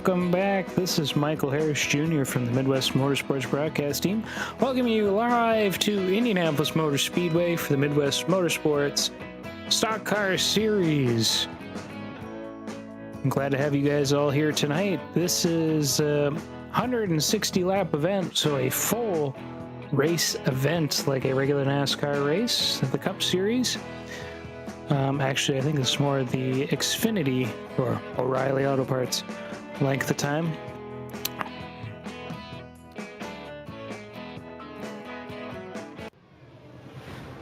welcome back. This is Michael Harris Jr. from the Midwest Motorsports broadcast team, welcoming you live to Indianapolis Motor Speedway for the Midwest Motorsports Stock Car Series. I'm glad to have you guys all here tonight. This is a 160 lap event, so a full race event like a regular NASCAR race, the Cup Series. Actually, I think it's more the Xfinity or O'Reilly Auto Parts length of time.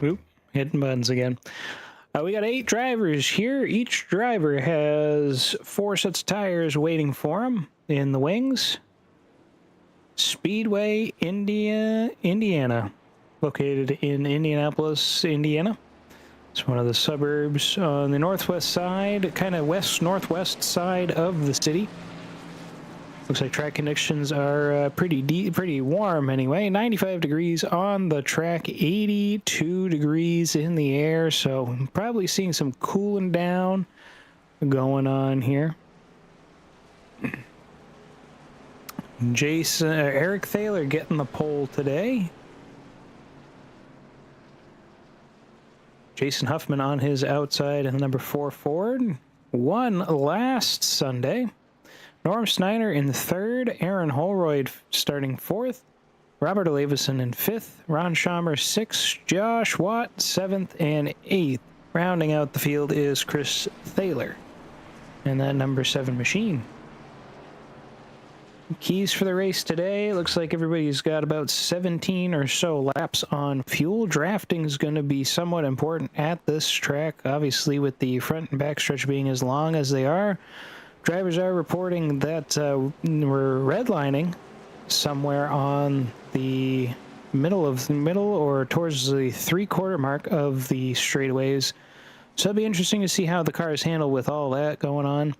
Oop, hitting buttons again. We got 8 drivers here. Each driver has 4 sets of tires waiting for him in the wings. Speedway, Indiana, located in Indianapolis, Indiana. It's one of the suburbs on the northwest side, kind of west-northwest side of the city. Looks like track conditions are pretty warm anyway. 95 degrees on the track, 82 degrees in the air, so I'm probably seeing some cooling down going on here. Eric Thaler getting the pole today. Jason Huffman on his outside in the number 4 Ford. Won last Sunday. Norm Snyder in 3rd. Aaron Holroyd starting 4th. Robert Olevison in 5th. Ron Schamer 6th. Josh Watt 7th and 8th. Rounding out the field is Chris Thaler in that number 7 machine. Keys for the race today. Looks like everybody's got about 17 or so laps on fuel. Drafting is going to be somewhat important at this track, obviously with the front and back stretch being as long as they are. Drivers are reporting that we're redlining somewhere on the middle or towards the 3/4 mark of the straightaways. So it'll be interesting to see how the cars handle with all that going on.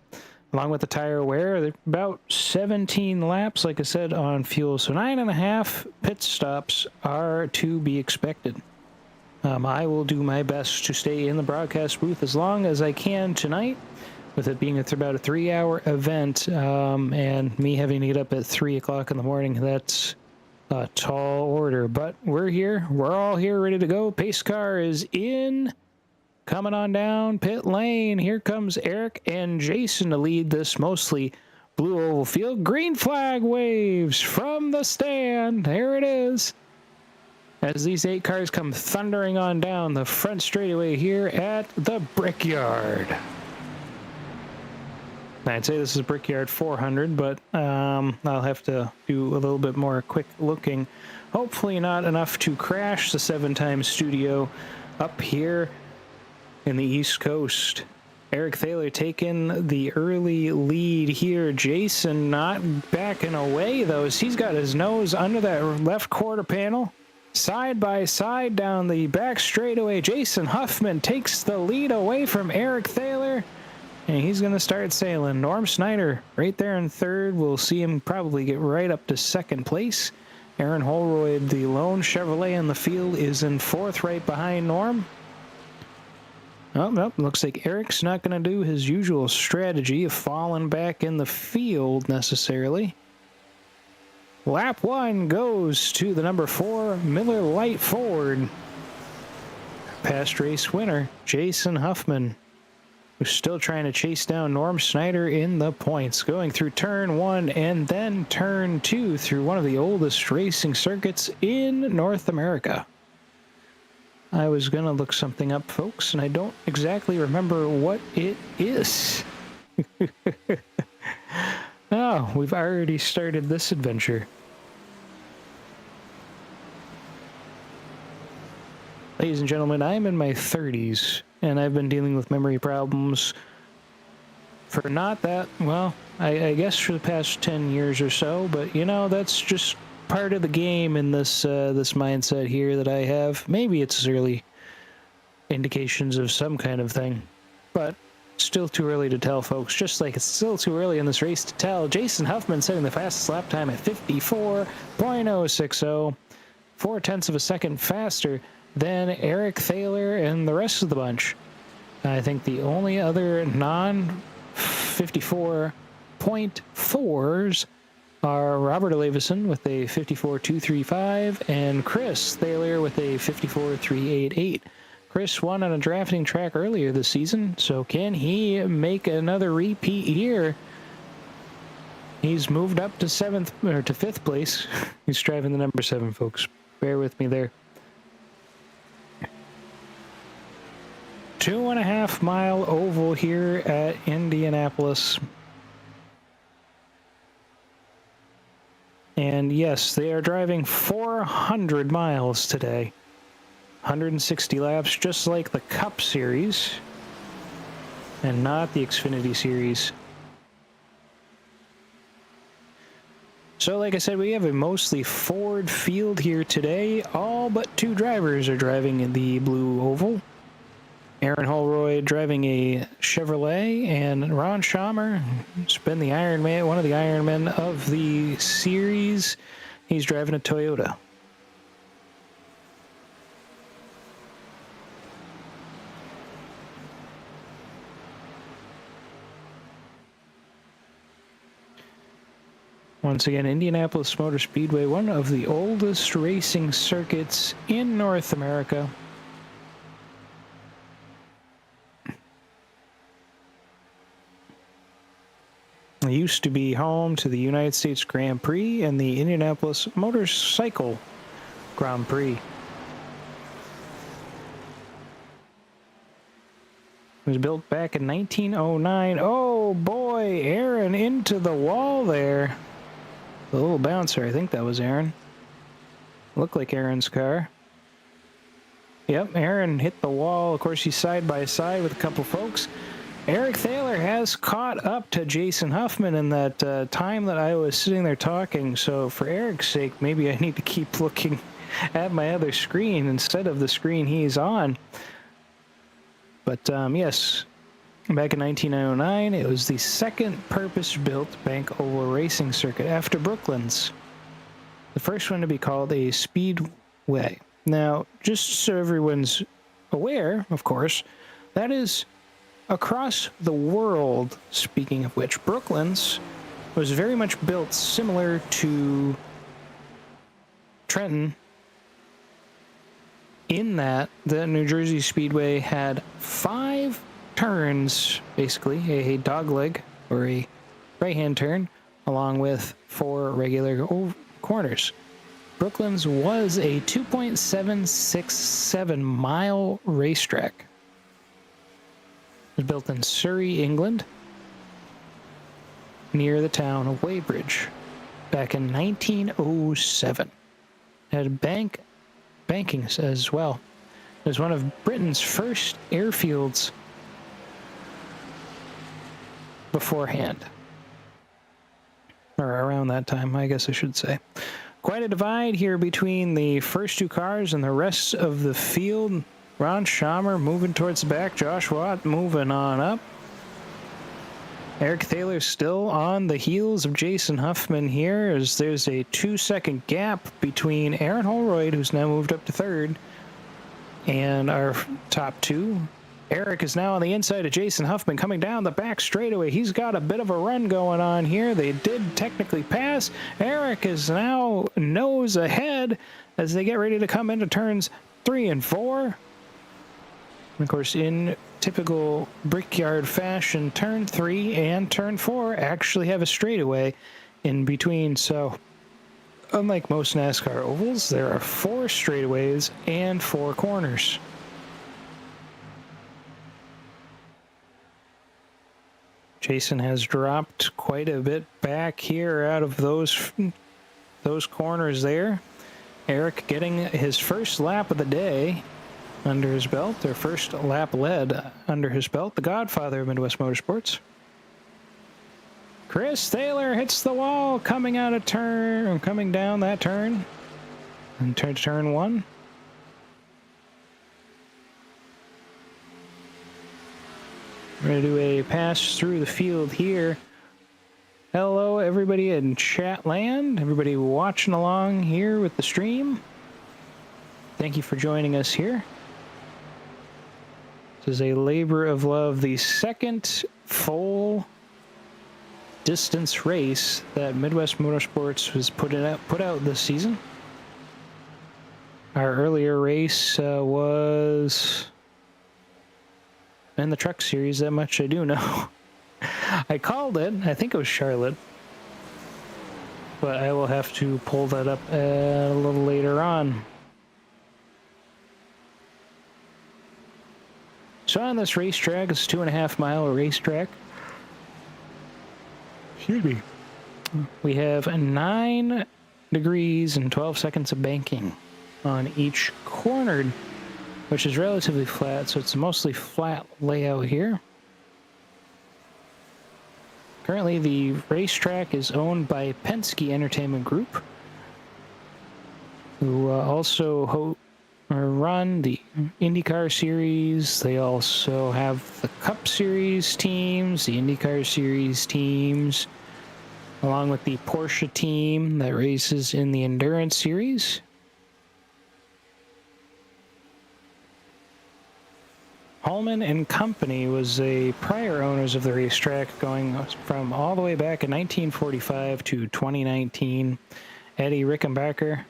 Along with the tire wear, they're about 17 laps, like I said, on fuel. So 9.5 pit stops are to be expected. I will do my best to stay in the broadcast booth as long as I can tonight, with it being about a 3-hour event, and me having to get up at 3 o'clock in the morning. That's a tall order, but we're here. We're all here ready to go. Pace car is in. Coming on down pit lane, here comes Eric and Jason to lead this mostly blue oval field. Green flag waves from the stand. There it is. As these 8 cars come thundering on down the front straightaway here at the Brickyard. I'd say this is Brickyard 400, but I'll have to do a little bit more quick looking. Hopefully not enough to crash the 7-time studio up here in the East Coast. Eric Thaler taking the early lead here. Jason not backing away, though, as he's got his nose under that left quarter panel. Side by side down the back straightaway, Jason Huffman takes the lead away from Eric Thaler, and he's going to start sailing. Norm Snyder right there in 3rd. We'll see him probably get right up to 2nd place. Aaron Holroyd, the lone Chevrolet in the field, is in 4th right behind Norm. Oh, no, looks like Eric's not going to do his usual strategy of falling back in the field necessarily. Lap 1 goes to the number 4 Miller Lite Ford. Past race winner, Jason Huffman, who's still trying to chase down Norm Snyder in the points. Going through turn 1 and then turn 2 through one of the oldest racing circuits in North America. I was going to look something up, folks, and I don't exactly remember what it is. Oh, we've already started this adventure. Ladies and gentlemen, I'm in my 30s, and I've been dealing with memory problems for not that, well, I guess for the past 10 years or so, but, you know, that's just part of the game in this this mindset here that I have. Maybe it's early indications of some kind of thing, but still too early to tell, folks. Just like it's still too early in this race to tell. Jason Huffman setting the fastest lap time at 54.060, 0.4 of a second faster than Eric Thaler and the rest of the bunch. I think the only other non-54 54.4s are Robert Olevison with a 54.235 and Chris Thaler with a 54.388. Chris won on a drafting track earlier this season, so can he make another repeat here? He's moved up to fifth place. He's driving the number 7, folks. Bear with me there. 2.5 mile oval here at Indianapolis. And yes, they are driving 400 miles today. 160 laps, just like the Cup Series, and not the Xfinity Series. So like I said, we have a mostly Ford field here today. All but 2 drivers are driving in the blue oval. Aaron Holroyd driving a Chevrolet, and Ron Schamer has been the Ironman, one of the Ironmen of the series. He's driving a Toyota. Once again, Indianapolis Motor Speedway, one of the oldest racing circuits in North America. It used to be home to the United States Grand Prix and the Indianapolis Motorcycle Grand Prix. It was built back in 1909. Oh boy, Aaron into the wall there. The little bouncer, I think that was Aaron. Looked like Aaron's car. Yep, Aaron hit the wall. Of course, he's side by side with a couple folks. Eric Thaler has caught up to Jason Huffman in that time that I was sitting there talking. So for Eric's sake, maybe I need to keep looking at my other screen instead of the screen he's on. But yes, back in 1909, it was the second purpose-built bank oval racing circuit after Brooklands. The first one to be called a Speedway. Now, just so everyone's aware, of course, that is across the world, speaking of which. Brooklands was very much built similar to Trenton in that the New Jersey Speedway had 5 turns, basically, a dogleg or a right-hand turn, along with 4 regular corners. Brooklands was a 2.767 mile racetrack. It was built in Surrey, England, near the town of Weybridge, back in 1907. It had bankings as well. It was one of Britain's first airfields beforehand. Or around that time, I guess I should say. Quite a divide here between the first 2 cars and the rest of the field. Ron Schamer moving towards the back. Josh Watt moving on up. Eric Thaler still on the heels of Jason Huffman here, as there's a 2-second gap between Aaron Holroyd, who's now moved up to 3rd, and our top 2. Eric is now on the inside of Jason Huffman coming down the back straightaway. He's got a bit of a run going on here. They did technically pass. Eric is now nose ahead as they get ready to come into turns 3 and 4. And of course, in typical Brickyard fashion, turn 3 and turn 4 actually have a straightaway in between. So, unlike most NASCAR ovals, there are 4 straightaways and 4 corners. Jason has dropped quite a bit back here out of those corners there. Eric getting his first lap of the day under his belt, their first lap led under his belt, the godfather of Midwest Motorsports. Chris Thaler hits the wall coming down that turn, and turn to turn 1. We're going to do a pass through the field here. Hello, everybody in chat land, everybody watching along here with the stream. Thank you for joining us here. This is a labor of love, the second full distance race that Midwest Motorsports was put out this season. Our earlier race was in the truck series, that much I do know. I called it, I think it was Charlotte, but I will have to pull that up a little later on. So on this racetrack, it's a 2.5 mile racetrack. Excuse me. We have 9 degrees and 12 seconds of banking on each corner, which is relatively flat, so it's a mostly flat layout here. Currently, the racetrack is owned by Penske Entertainment Group, who also run the IndyCar Series. They also have the Cup Series teams, the IndyCar Series teams, along with the Porsche team that races in the Endurance Series. Holman and Company was the prior owners of the racetrack, going from all the way back in 1945 to 2019. Eddie Rickenbacker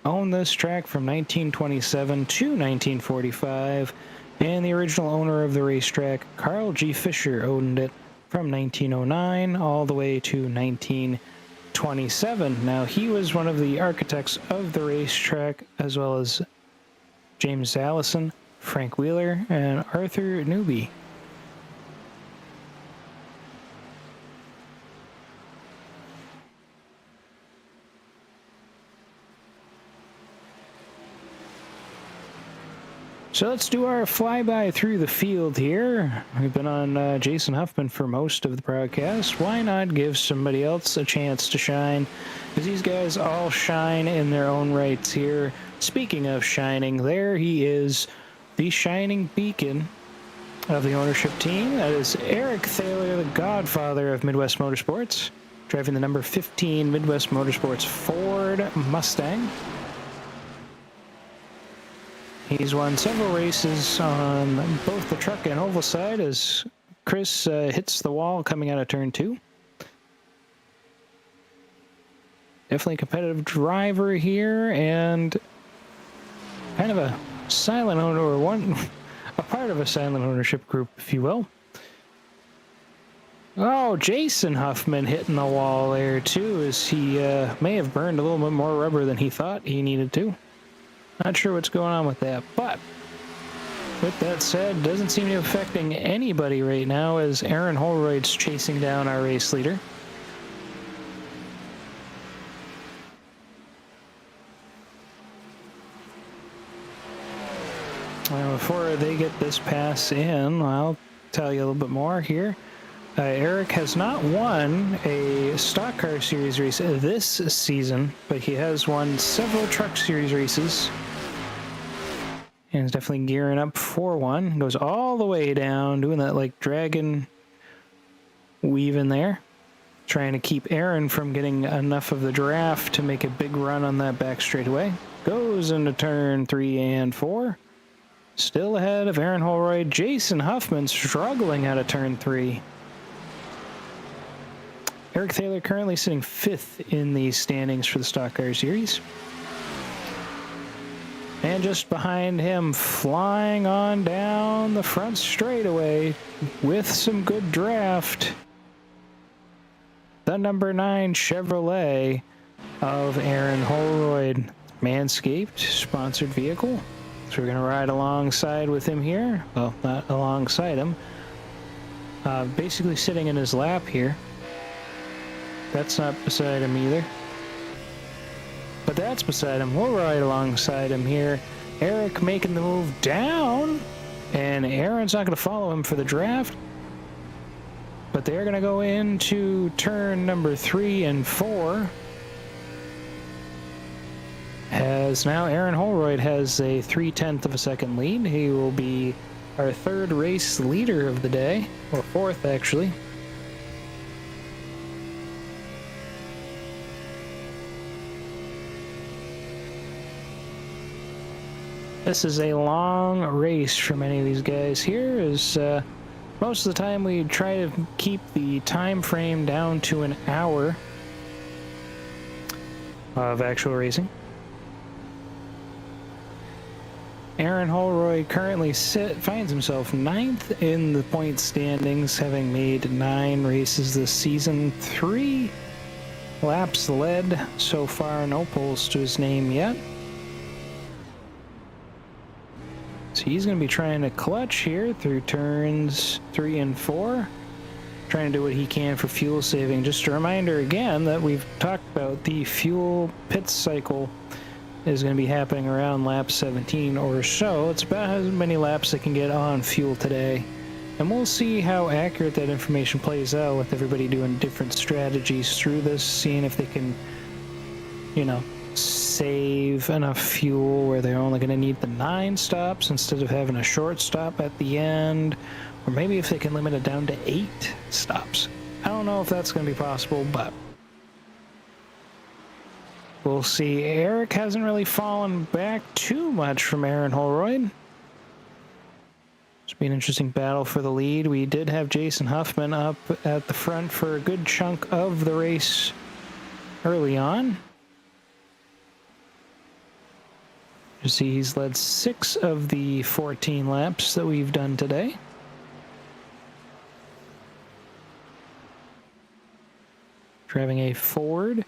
owned this track from 1927 to 1945, and the original owner of the racetrack, Carl G. Fisher, owned it from 1909 all the way to 1927. Now, he was one of the architects of the racetrack, as well as James Allison, Frank Wheeler, and Arthur Newby. So let's do our flyby through the field here. We've been on Jason Huffman for most of the broadcast. Why not give somebody else a chance to shine? Because these guys all shine in their own rights here. Speaking of shining, there he is, the shining beacon of the ownership team. That is Eric Thaler, the godfather of Midwest Motorsports, driving the number 15 Midwest Motorsports Ford Mustang. He's won several races on both the truck and oval side as Chris hits the wall coming out of turn 2. Definitely a competitive driver here, and kind of a silent owner, or a part of a silent ownership group, if you will. Oh, Jason Huffman hitting the wall there too, as he may have burned a little bit more rubber than he thought he needed to. Not sure what's going on with that, but with that said, doesn't seem to be affecting anybody right now, as Aaron Holroyd's chasing down our race leader. Well, before they get this pass in, I'll tell you a little bit more here. Eric has not won a Stock Car Series race this season, but he has won several Truck Series races. And is definitely gearing up for one. Goes all the way down, doing that like dragon weave in there. Trying to keep Aaron from getting enough of the draft to make a big run on that back straightaway. Goes into turn 3 and 4. Still ahead of Aaron Holroyd. Jason Huffman struggling out of turn 3. Eric Thaler currently sitting 5th in the standings for the Stock Car Series. And just behind him, flying on down the front straightaway with some good draft, the number 9 Chevrolet of Aaron Holroyd. Manscaped sponsored vehicle. So we're going to ride alongside with him here. Well, not alongside him. Basically sitting in his lap here. That's not beside him either. But that's beside him. We'll ride alongside him here. Eric making the move down. And Aaron's not going to follow him for the draft. But they're going to go into turn number 3 and 4. As now Aaron Holroyd has a 0.3 of a second lead. He will be our 3rd race leader of the day. Or 4th, actually. This is a long race for many of these guys here, as Most of the time we try to keep the time frame down to an hour of actual racing. Aaron Holroyd currently finds himself 9th in the point standings, having made 9 races this season. 3 laps led so far, no poles to his name yet. So he's going to be trying to clutch here through turns 3 and 4, trying to do what he can for fuel saving. Just a reminder again that we've talked about the fuel pit cycle is going to be happening around lap 17 or so. It's about how many laps they can get on fuel today. And we'll see how accurate that information plays out with everybody doing different strategies through this, seeing if they can, you know, save enough fuel where they're only going to need the 9 stops instead of having a short stop at the end. Or maybe if they can limit it down to 8 stops. I don't know if that's going to be possible, but we'll see. Eric hasn't really fallen back too much from Aaron Holroyd. It's been an interesting battle for the lead. We did have Jason Huffman up at the front for a good chunk of the race early on. You see he's led 6 of the 14 laps that we've done today. Driving a Ford.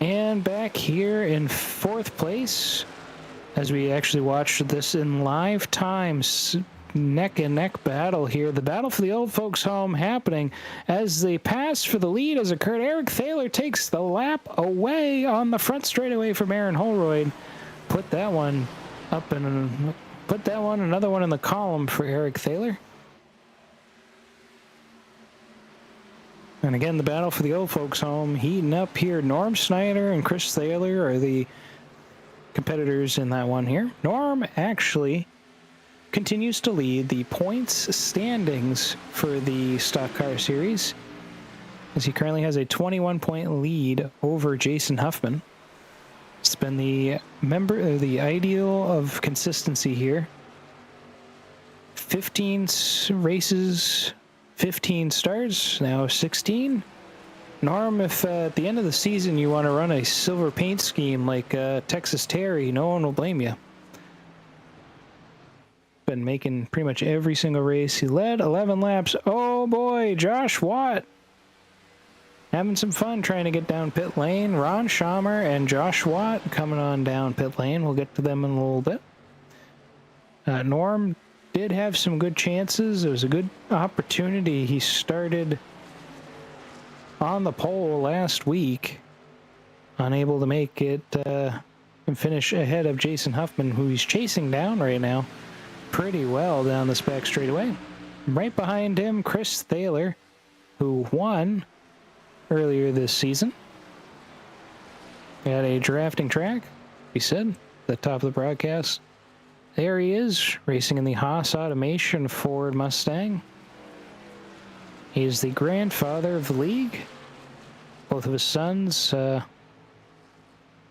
And back here in 4th place, as we actually watched this in live time, neck and neck battle here. The battle for the old folks home happening as the pass for the lead has occurred. Eric Thaler takes the lap away on the front straightaway from Aaron Holroyd. Put that one up and put that one, another one in the column for Eric Thaler. And again, the battle for the old folks home heating up here. Norm Snyder and Chris Thaler are the competitors in that one here. Norm actually continues to lead the points standings for the Stock Car Series, as he currently has a 21-point lead over Jason Huffman. It's been the ideal of consistency here. 15 races, 15 starts, now 16. Norm, if at the end of the season you want to run a silver paint scheme like Texas Terry, no one will blame you. Been making pretty much every single race. He led 11 laps. Oh boy, Josh Watt having some fun trying to get down pit lane. Ron Schaumer and Josh Watt coming on down pit lane. We'll get to them in a little bit. Norm did have some good chances. It was a good opportunity. He started on the pole last week, unable to make it and finish ahead of Jason Huffman, who he's chasing down right now pretty well down this back straightaway. Right behind him, Chris Thaler, who won earlier this season at a drafting track. He said at the top of the broadcast. There he is, racing in the Haas Automation Ford Mustang. He is the grandfather of the league. Both of his sons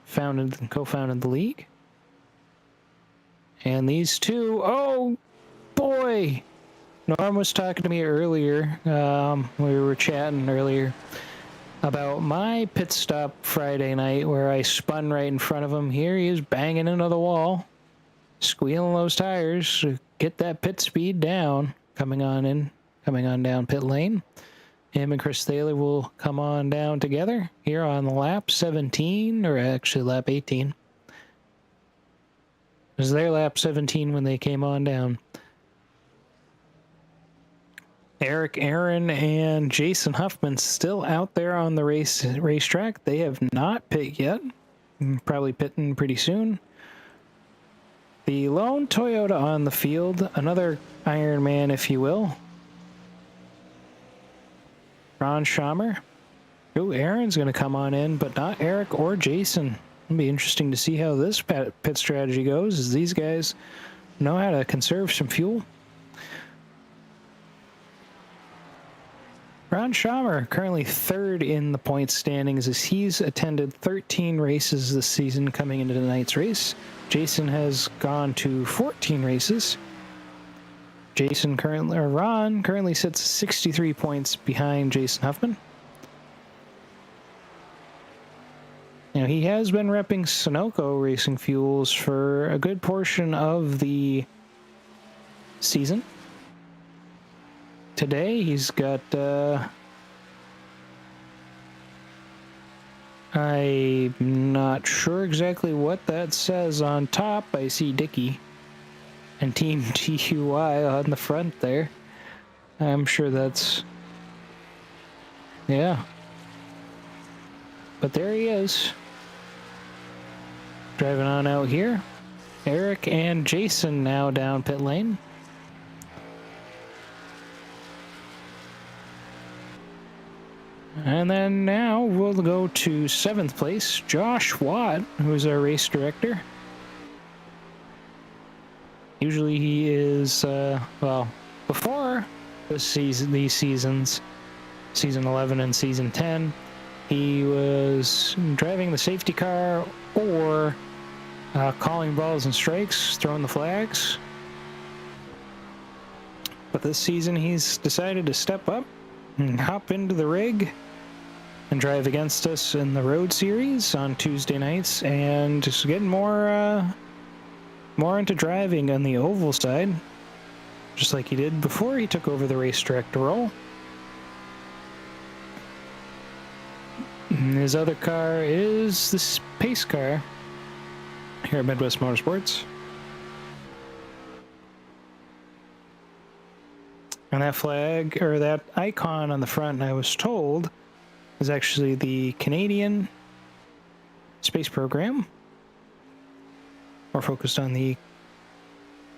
founded and co-founded the league. And these two, oh boy! Norm was talking to me earlier. We were chatting earlier about my pit stop Friday night where I spun right in front of him. Here he is banging into the wall, squealing those tires to get that pit speed down, coming on down pit lane. Him and Chris Thaler will come on down together here on lap 17, or actually lap 18. It was their lap 17 when they came on down. Eric Aaron and Jason Huffman still out there on the racetrack. They have not pit yet. Probably pitting pretty soon. The lone Toyota on the field, another Iron Man, if you will. Ron Schaumer. Oh, Aaron's going to come on in, but not Eric or Jason. It'll be interesting to see how this pit strategy goes, as these guys know how to conserve some fuel. Ron Schaumer currently 3rd in the points standings, as he's attended 13 races this season coming into tonight's race. Jason has gone to 14 races. Ron currently sits 63 points behind Jason Huffman. You know, he has been repping Sunoco Racing Fuels for a good portion of the season. Today he's got I'm not sure exactly what that says on top. I see Dickey and Team TUI on the front there. I'm sure that's... yeah. But there he is. Driving on out here. Eric and Jason now down pit lane. And then now we'll go to 7th place, Josh Watt, who's our race director. Usually he is, well, before these seasons, season 11 and season 10, he was driving the safety car or calling balls and strikes, throwing the flags. But this season he's decided to step up and hop into the rig and drive against us in the road series on Tuesday nights, and just getting more into driving on the oval side, just like he did before he took over the race director role. And his other car is this pace car here at Midwest Motorsports. And that flag, or that icon on the front, I was told, is actually the Canadian space program. More focused on the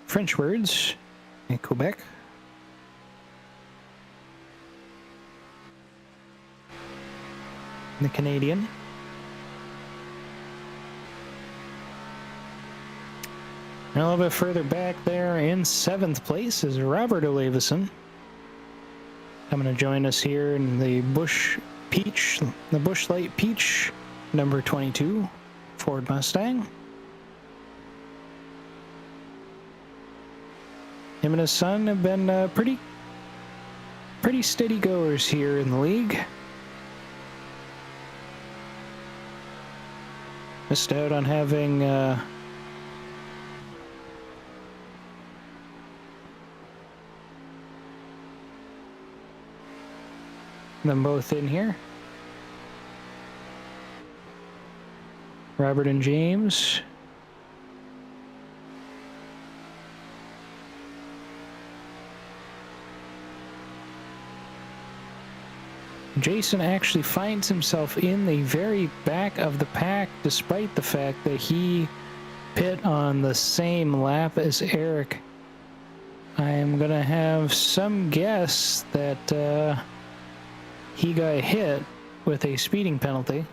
French words in Quebec. The Canadian. And a little bit further back there in 7th place is Robert Olevison. Coming to join us here in the Busch Light Peach, number 22, Ford Mustang. Him and his son have been pretty steady goers here in the league. Missed out on having them both in here. Robert and James. Jason actually finds himself in the very back of the pack, despite the fact that he pit on the same lap as Eric. I'm gonna have some guess that he got hit with a speeding penalty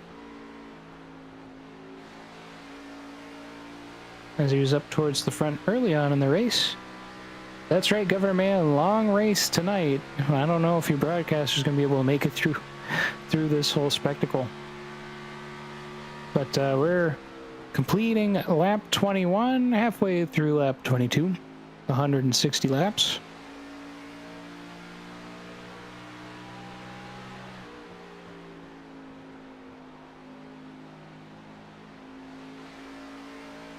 as he was up towards the front early on in the race. That's right, Governor Man, long race tonight. I don't know if your broadcaster's going to be able to make it through this whole spectacle. But we're completing lap 21, halfway through lap 22, 160 laps.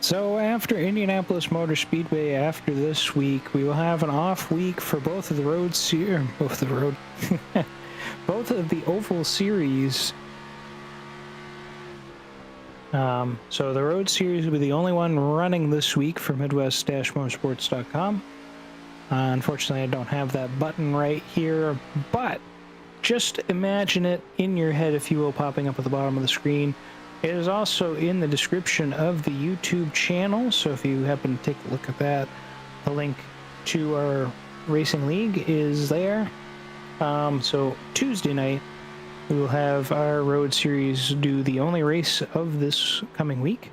So after Indianapolis Motor Speedway, after this week, we will have an off week for both of the both of the oval series. So the road series will be the only one running this week for Midwest-Motorsports.com. Unfortunately, I don't have that button right here, but just imagine it in your head, if you will, popping up at the bottom of the screen. It is also in the description of the YouTube channel, so if you happen to take a look at that, the link to our racing league is there. So Tuesday night, we will have our road series do the only race of this coming week.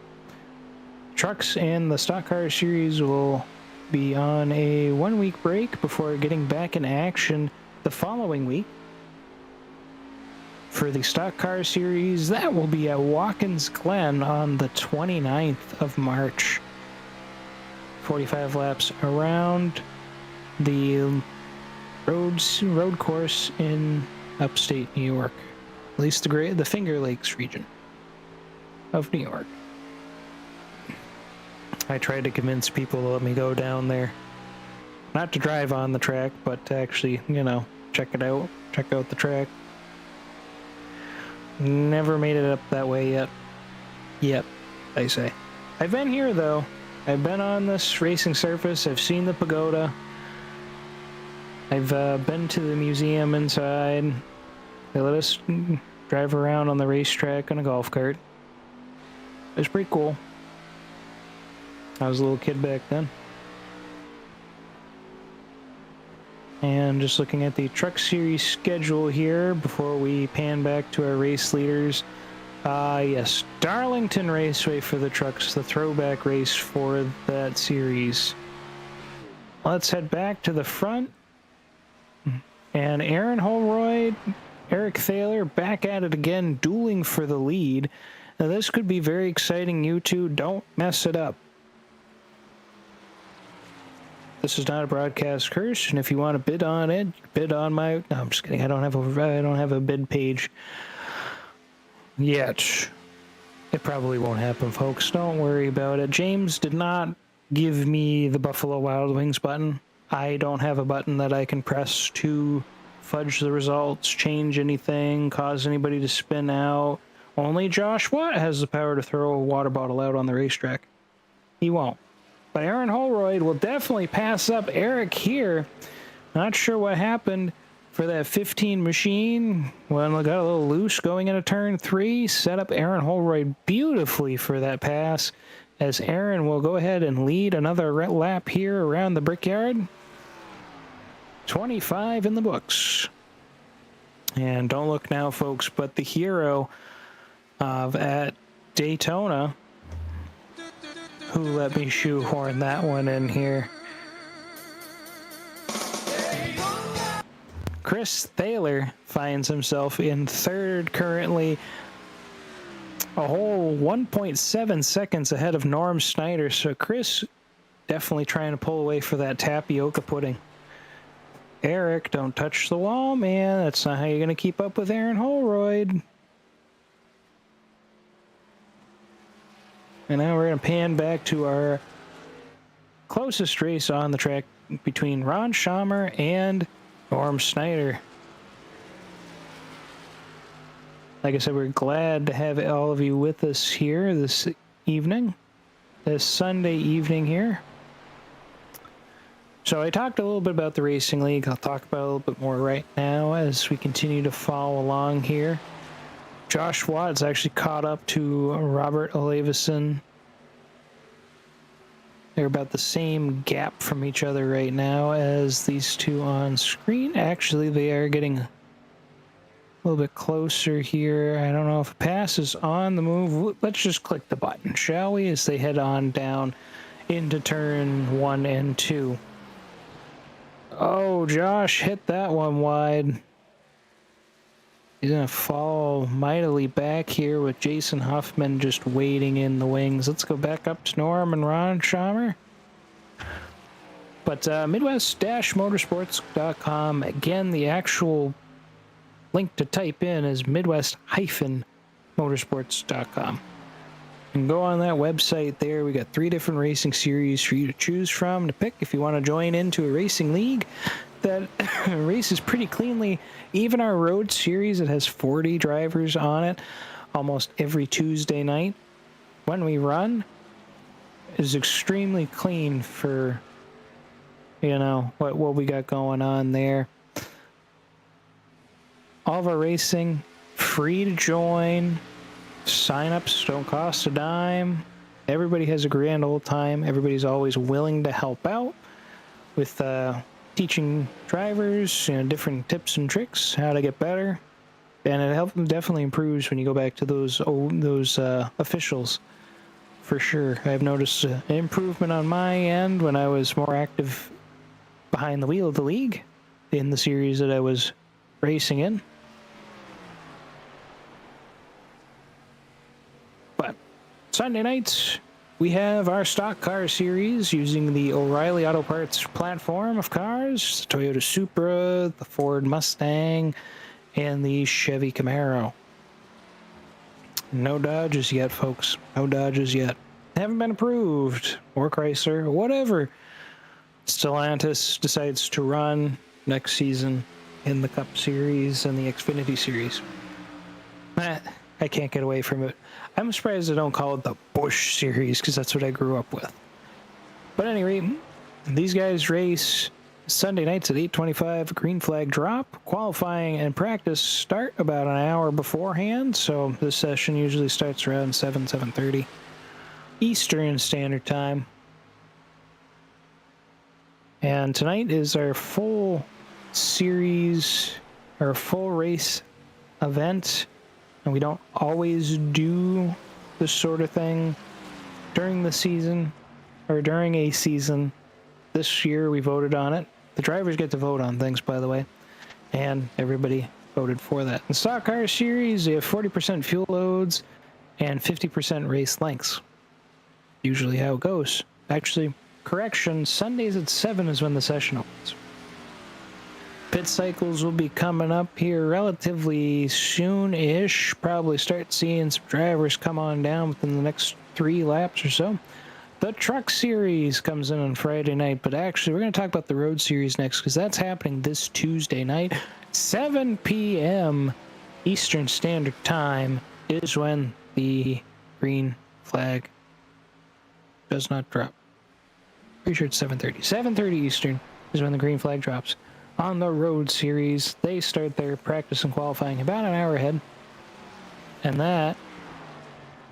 Trucks and the stock car series will be on a 1-week break before getting back in action the following week. For the stock car series, that will be at Watkins Glen on the 29th of March. 45 laps around the road course in upstate New York, at least the Finger Lakes region of New York. I tried to convince people to let me go down there, not to drive on the track, but to actually, check it out, check out the track. Never made it up that way yet, I say. I've been here though. I've been on this racing surface. I've seen the pagoda. I've been to the museum inside. They let us drive around on the racetrack on a golf cart. It was pretty cool. I was a little kid back then. And just looking at the Truck Series schedule here before we pan back to our race leaders. Yes, Darlington Raceway for the trucks, the throwback race for that series. Let's head back to the front. And Aaron Holroyd, Eric Thaler back at it again, dueling for the lead. Now this could be very exciting. You two, don't mess it up. This is not a broadcast curse, and if you want to bid on it, bid on my... No, I'm just kidding. I don't have a bid page yet. It probably won't happen, folks. Don't worry about it. James did not give me the Buffalo Wild Wings button. I don't have a button that I can press to fudge the results, change anything, cause anybody to spin out. Only Josh Watt has the power to throw a water bottle out on the racetrack. He won't. But Aaron Holroyd will definitely pass up Eric here. Not sure what happened for that 15 machine. Well, it got a little loose going into turn 3. Set up Aaron Holroyd beautifully for that pass, as Aaron will go ahead and lead another lap here around the Brickyard. 25 in the books. And don't look now, folks, but the hero at Daytona, who let me shoehorn that one in here. Chris Thaler finds himself in third currently, a whole 1.7 seconds ahead of Norm Snyder. So Chris definitely trying to pull away for that tapioca pudding. Eric, don't touch the wall, man. That's not how you're going to keep up with Aaron Holroyd. And now we're going to pan back to our closest race on the track between Ron Schamer and Norm Snyder. Like I said, we're glad to have all of you with us here this evening, this Sunday evening here. So I talked a little bit about the Racing League. I'll talk about it a little bit more right now as we continue to follow along here. Josh Watt's actually caught up to Robert Olevison. They're about the same gap from each other right now as these two on screen. Actually, they are getting a little bit closer here. I don't know if a pass is on the move. Let's just click the button, shall we, as they head on down into turn 1 and 2. Oh, Josh hit that one wide. He's going to fall mightily back here with Jason Huffman just waiting in the wings. Let's go back up to Norm and Ron Schamer. But Midwest-Motorsports.com, again, the actual link to type in is Midwest-Motorsports.com. You can go on that website there. We got 3 different racing series for you to choose from to pick if you want to join into a racing league that races pretty cleanly. Even our road series, it has 40 drivers on it almost every Tuesday night. When we run, is extremely clean for, what we got going on there. All of our racing, free to join. Sign-ups don't cost a dime. Everybody has a grand old time. Everybody's always willing to help out with teaching drivers, different tips and tricks, how to get better. And it definitely improves when you go back to those officials, for sure. I've noticed an improvement on my end when I was more active behind the wheel of the league in the series that I was racing in. But Sunday nights, we have our stock car series using the O'Reilly Auto Parts platform of cars, the Toyota Supra, the Ford Mustang, and the Chevy Camaro. No Dodges yet, folks. No Dodges yet. Haven't been approved. Or Chrysler, or whatever Stellantis decides to run next season in the Cup Series and the Xfinity Series. I can't get away from it. I'm surprised they don't call it the Busch Series, because that's what I grew up with. But at any rate, these guys race Sunday nights at 8:25, green flag drop. Qualifying and practice start about an hour beforehand, so this session usually starts around 7:30 Eastern Standard Time. And tonight is our full series, our full race event. And we don't always do this sort of thing during the season or during a season. This year we voted on it. The drivers get to vote on things, by the way, and everybody voted for that. In Stock Car Series, you have 40% fuel loads and 50% race lengths. Usually how it goes. Actually, correction, Sundays at 7 is when the session opens. Pit cycles will be coming up here relatively soon-ish. Probably start seeing some drivers come on down within the next 3 laps or so. The Truck Series comes in on Friday night, but actually we're going to talk about the Road Series next, because that's happening this Tuesday night. 7 p.m. Eastern Standard Time is when the green flag does not drop. Pretty sure it's 7:30. 7:30 Eastern is when the green flag drops. On the Road Series, they start their practice and qualifying about an hour ahead. And that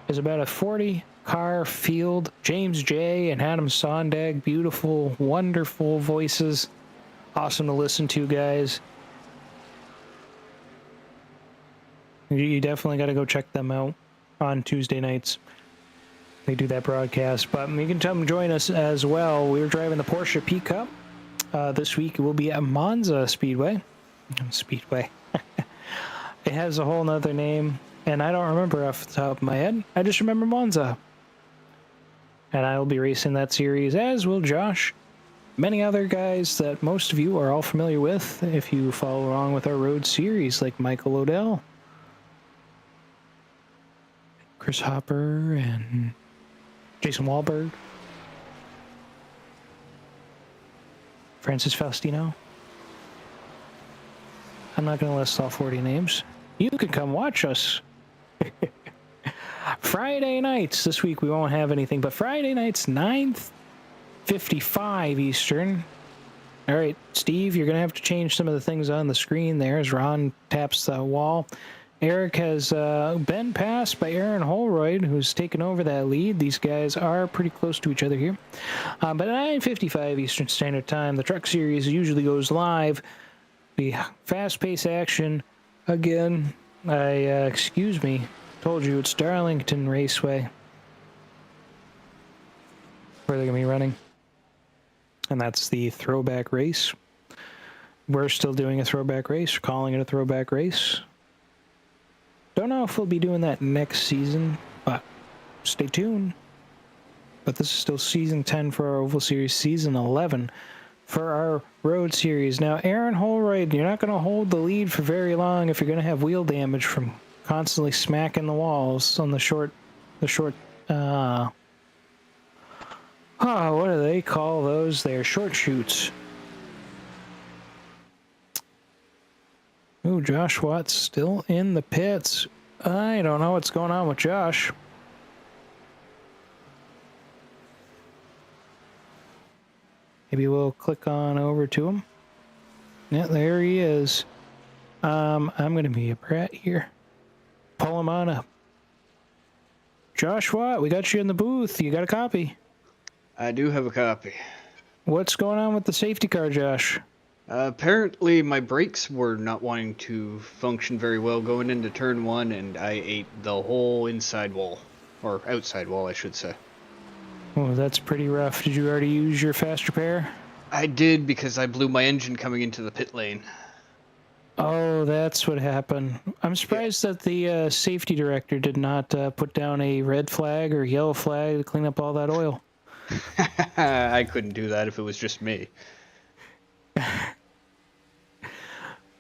is about a 40-car field. James J. and Adam Sondag, beautiful, wonderful voices. Awesome to listen to, guys. You definitely got to go check them out on Tuesday nights. They do that broadcast. But you can come join us as well. We're driving the Porsche P-Cup. This week it will be at Monza Speedway. Speedway. It has a whole nother name, and I don't remember off the top of my head. I just remember Monza. And I will be racing that series, as will Josh. Many other guys that most of you are all familiar with if you follow along with our Road Series, like Michael Odell, Chris Hopper, and Jason Wahlberg, Francis Faustino. I'm not going to list all 40 names. You can come watch us. Friday nights. This week we won't have anything, but Friday nights, 9:55 Eastern. All right, Steve, you're going to have to change some of the things on the screen there as Ron taps the wall. Eric has been passed by Aaron Holroyd, who's taken over that lead. These guys are pretty close to each other here. But at 9:55 Eastern Standard Time, the Truck Series usually goes live. The fast-paced action. Again, excuse me, told you it's Darlington Raceway where they're going to be running. And that's the throwback race. We're still doing a throwback race. We're calling it a throwback race. Don't know if we'll be doing that next season, but stay tuned. But this is still Season 10 for our Oval Series, Season 11 for our Road Series. Now, Aaron Holroyd, you're not going to hold the lead for very long if you're going to have wheel damage from constantly smacking the walls on the short, what do they call those? They're short shoots. Ooh, Josh Watt's still in the pits. I don't know what's going on with Josh. Maybe we'll click on over to him. Yeah, there he is. I'm going to be a brat here. Pull him on up. Josh Watt, we got you in the booth. You got a copy? I do have a copy. What's going on with the safety car, Josh? Apparently my brakes were not wanting to function very well going into turn 1, and I ate the whole inside wall. Or outside wall, I should say. Oh, that's pretty rough. Did you already use your fast repair? I did, because I blew my engine coming into the pit lane. Oh, that's what happened. I'm Yeah. surprised that the safety director did not put down a red flag or yellow flag to clean up all that oil. I couldn't do that if it was just me.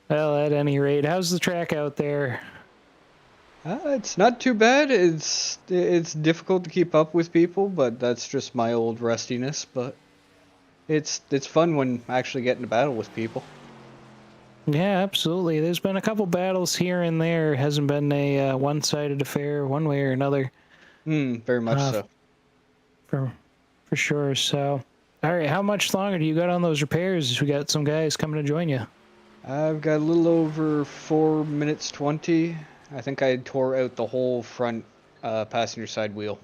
Well, at any rate, how's the track out there? It's not too bad. It's difficult to keep up with people, but that's just my old rustiness. But it's fun when actually getting to battle with people. Yeah, absolutely. There's been a couple battles here and there. Hasn't been a one-sided affair one way or another, Very much uh, so. for for sure. So, all right, how much longer do you got on those repairs? We got some guys coming to join you. I've got a little over 4 minutes 20. I think I tore out the whole front passenger side wheel.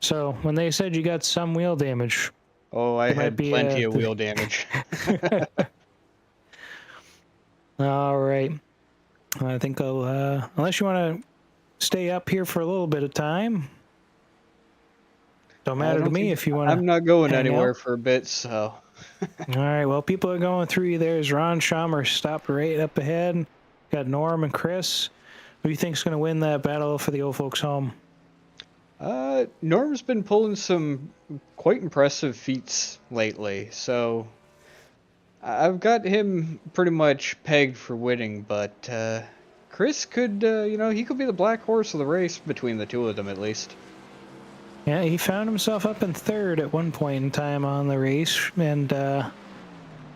So, when they said you got some wheel damage, Oh, I there might had be plenty of wheel damage. all right. I think I'll unless you want to stay up here for a little bit of time. Don't I matter to don't me think if you want I'm to not going hang anywhere out. for a bit, so All right. Well, people are going through you. There's Ron Schamer stopped right up ahead. Got Norm and Chris. Who do you think's going to win that battle for the old folks' home? Norm's been pulling some quite impressive feats lately, so I've got him pretty much pegged for winning, but Chris could, he could be the black horse of the race between the two of them at least. Yeah, he found himself up in third at one point in time on the race, and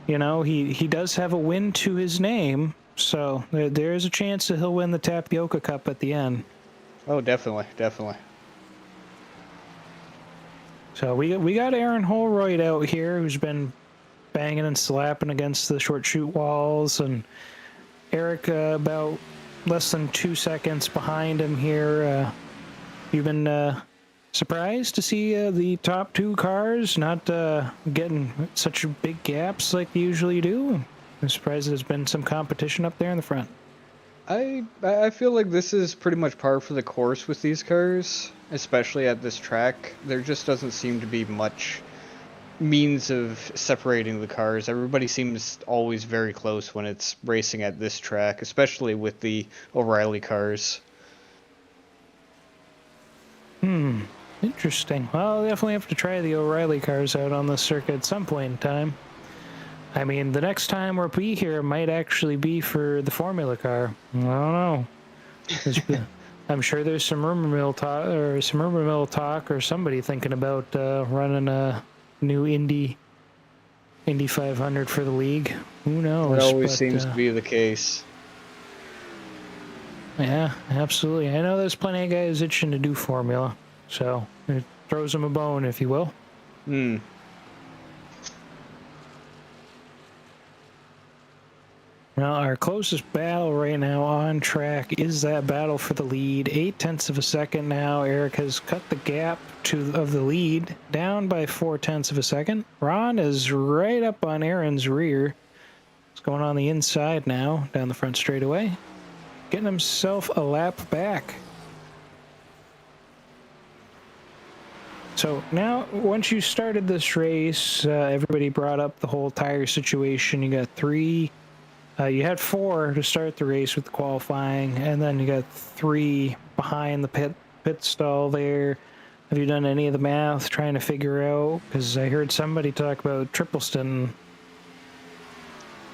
he does have a win to his name, so there is a chance that he'll win the Tapioca Cup at the end. Oh, definitely, definitely. So we got Aaron Holroyd out here, who's been banging and slapping against the short shoot walls, and Eric about less than 2 seconds behind him here. You've been surprised to see the top two cars not getting such big gaps like they usually do. I'm surprised there's been some competition up there in the front. I feel like this is pretty much par for the course with these cars, especially at this track. There just doesn't seem to be much means of separating the cars. Everybody seems always very close when it's racing at this track, especially with the O'Reilly cars. Interesting. Well, I'll definitely have to try the O'Reilly cars out on this circuit at some point in time. I mean, the next time we'll be here might actually be for the Formula car. I don't know. I'm sure there's some rumor mill talk or somebody thinking about running a new Indy 500 for the league. Who knows? That always seems to be the case. Yeah, absolutely. I know there's plenty of guys itching to do Formula, so it throws them a bone, if you will. Well, our closest battle right now on track is that battle for the lead. 0.8 of a second now. Eric has cut the gap of the lead down by 0.4 of a second. Ron is right up on Aaron's rear. It's going on the inside now, down the front straightaway. Getting himself a lap back. So now, once you started this race, everybody brought up the whole tire situation. You got you had 4 to start the race with the qualifying, and then you got 3 behind the pit stall there. Have you done any of the math trying to figure out? Because I heard somebody talk about Tripleston.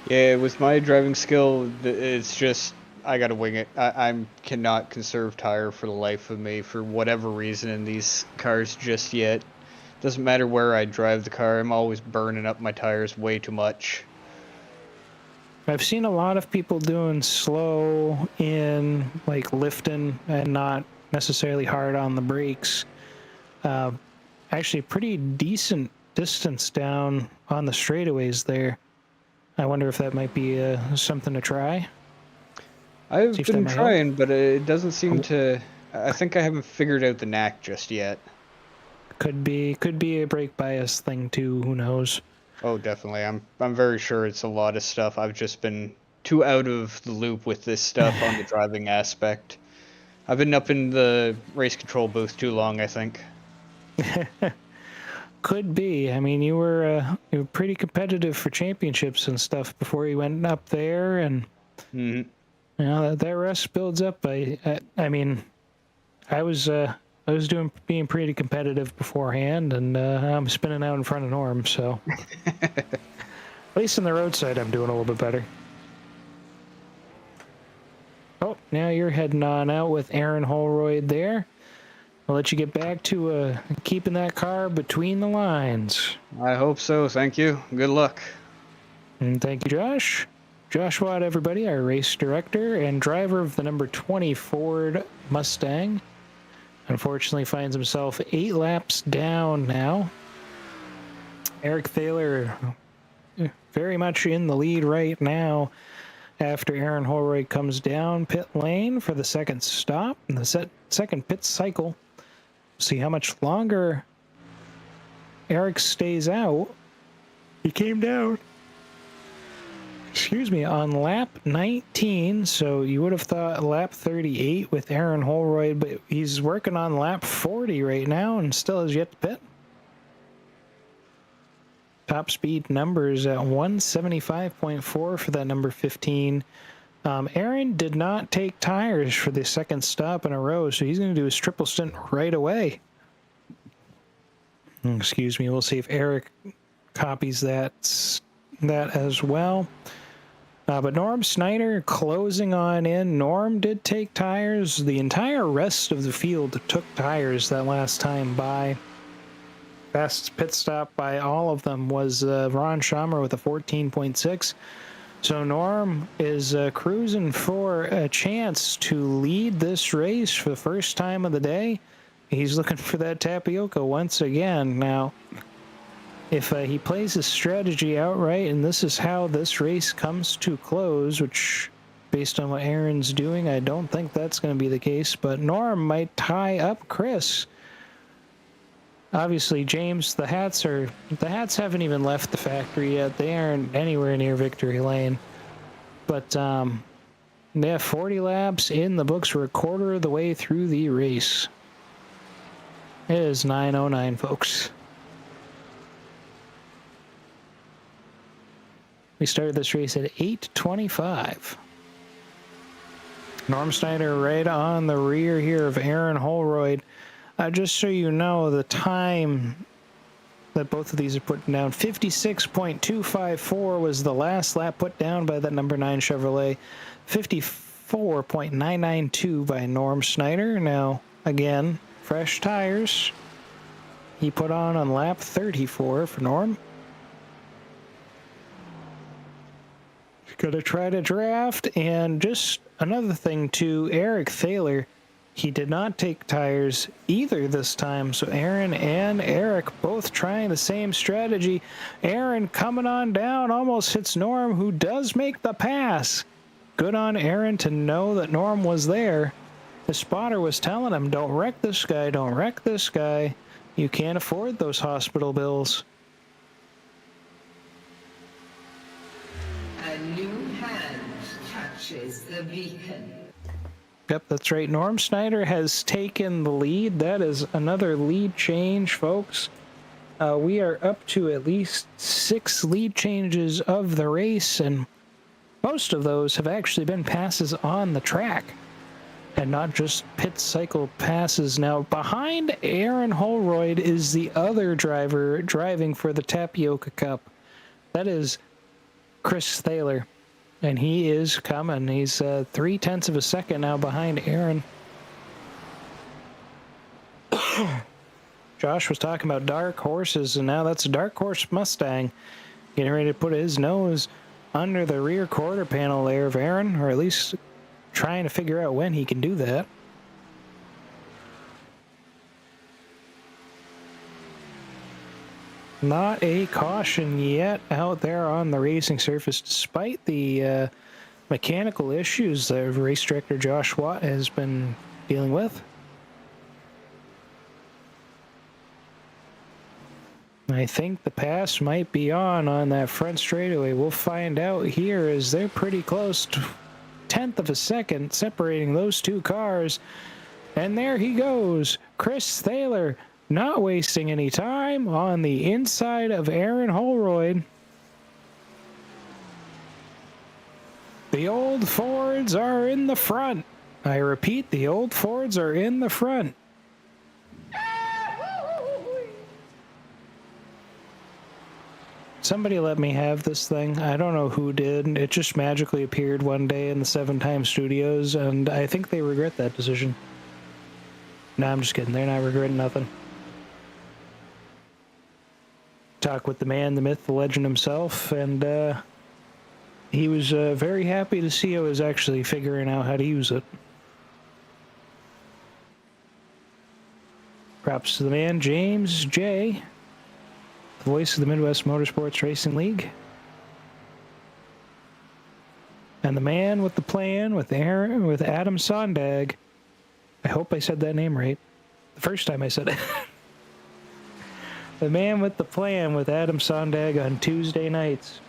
Yeah, with my driving skill, it's just I gotta wing it. I cannot conserve tire for the life of me for whatever reason in these cars just yet. Doesn't matter where I drive the car, I'm always burning up my tires way too much. I've seen a lot of people doing slow in, like lifting and not necessarily hard on the brakes. Actually, pretty decent distance down on the straightaways there. I wonder if that might be something to try. I've been trying, but it doesn't seem to. I think I haven't figured out the knack just yet. Could be a brake bias thing too. Who knows? Oh, definitely. I'm very sure it's a lot of stuff. I've just been too out of the loop with this stuff on the driving aspect. I've been up in the race control booth too long, I think. Could be. I mean, you were pretty competitive for championships and stuff before you went up there, and Mm-hmm. you know that rest builds up. I mean, I was being pretty competitive beforehand, and I'm spinning out in front of Norm. So at least on the roadside, I'm doing a little bit better. Oh, now you're heading on out with Aaron Holroyd there. I'll let you get back to keeping that car between the lines. I hope so. Thank you. Good luck. And thank you, Josh. Josh Watt, everybody, our race director and driver of the number 20 Ford Mustang. Unfortunately, finds himself 8 laps down now. Eric Thaler very much in the lead right now after Aaron Holroyd comes down pit lane for the second stop in the second pit cycle. See how much longer Eric stays out. He came down, on lap 19, so you would have thought lap 38 with Aaron Holroyd, but he's working on lap 40 right now and still has yet to pit. Top speed numbers at 175.4 for that number 15. Aaron did not take tires for the second stop in a row, so he's going to do his triple stint right away. Excuse me, we'll see if Eric copies that as well. But Norm Snyder closing on in. Norm did take tires. The entire rest of the field took tires that last time by. Best pit stop by all of them was Ron Schamer with a 14.6. So Norm is cruising for a chance to lead this race for the first time of the day. He's looking for that tapioca once again. Now, if he plays his strategy outright, and this is how this race comes to close, which, based on what Aaron's doing, I don't think that's going to be the case, but Norm might tie up Chris. Obviously, James, the hats haven't even left the factory yet. They aren't anywhere near victory lane. But, yeah, 40 laps in the books. We're a quarter of the way through the race. It is 9:09, folks. We started this race at 8:25. Norm Snyder right on the rear here of Aaron Holroyd. Just so you know, the time that both of these are putting down, 56.254 was the last lap put down by that number 9 Chevrolet. 54.992 by Norm Snyder. Now, again, fresh tires. He put on lap 34 for Norm. Gonna try to draft. And just another thing too, Eric Thaler, he did not take tires either this time. So Aaron and Eric both trying the same strategy. Aaron coming on down, almost hits Norm, who does make the pass. Good on Aaron to know that Norm was there. The spotter was telling him, don't wreck this guy, don't wreck this guy. You can't afford those hospital bills. A new hand touches the beacon. Yep, that's right. Norm Snyder has taken the lead. That is another lead change, folks. We are up to at least 6 lead changes of the race, and most of those have actually been passes on the track and not just pit cycle passes. Now, behind Aaron Holroyd is the other driver driving for the Tapioca Cup. That is Chris Thaler. And he is coming. He's 0.3 of a second now behind Aaron. Josh was talking about dark horses, and now that's a dark horse Mustang getting ready to put his nose under the rear quarter panel there of Aaron, or at least trying to figure out when he can do that. Not a caution yet out there on the racing surface, despite the mechanical issues that race director Josh Watt has been dealing with. I think the pass might be on that front straightaway. We'll find out here, as they're pretty close to 1/10 of a second separating those two cars. And there he goes, Chris Thaler not wasting any time on the inside of Aaron Holroyd. The old Fords are in the front. I repeat, the old Fords are in the front. Somebody let me have this thing. I don't know who did. It just magically appeared one day in the 7-Time Studios, and I think they regret that decision. No, I'm just kidding. They're not regretting nothing. Talk with the man, the myth, the legend himself, and he was very happy to see I was actually figuring out how to use it. Props to the man, James J., the voice of the Midwest Motorsports Racing League. And the man with the plan with Adam Sondag. I hope I said that name right. The first time I said it. The man with the plan with Adam Sondag on Tuesday nights.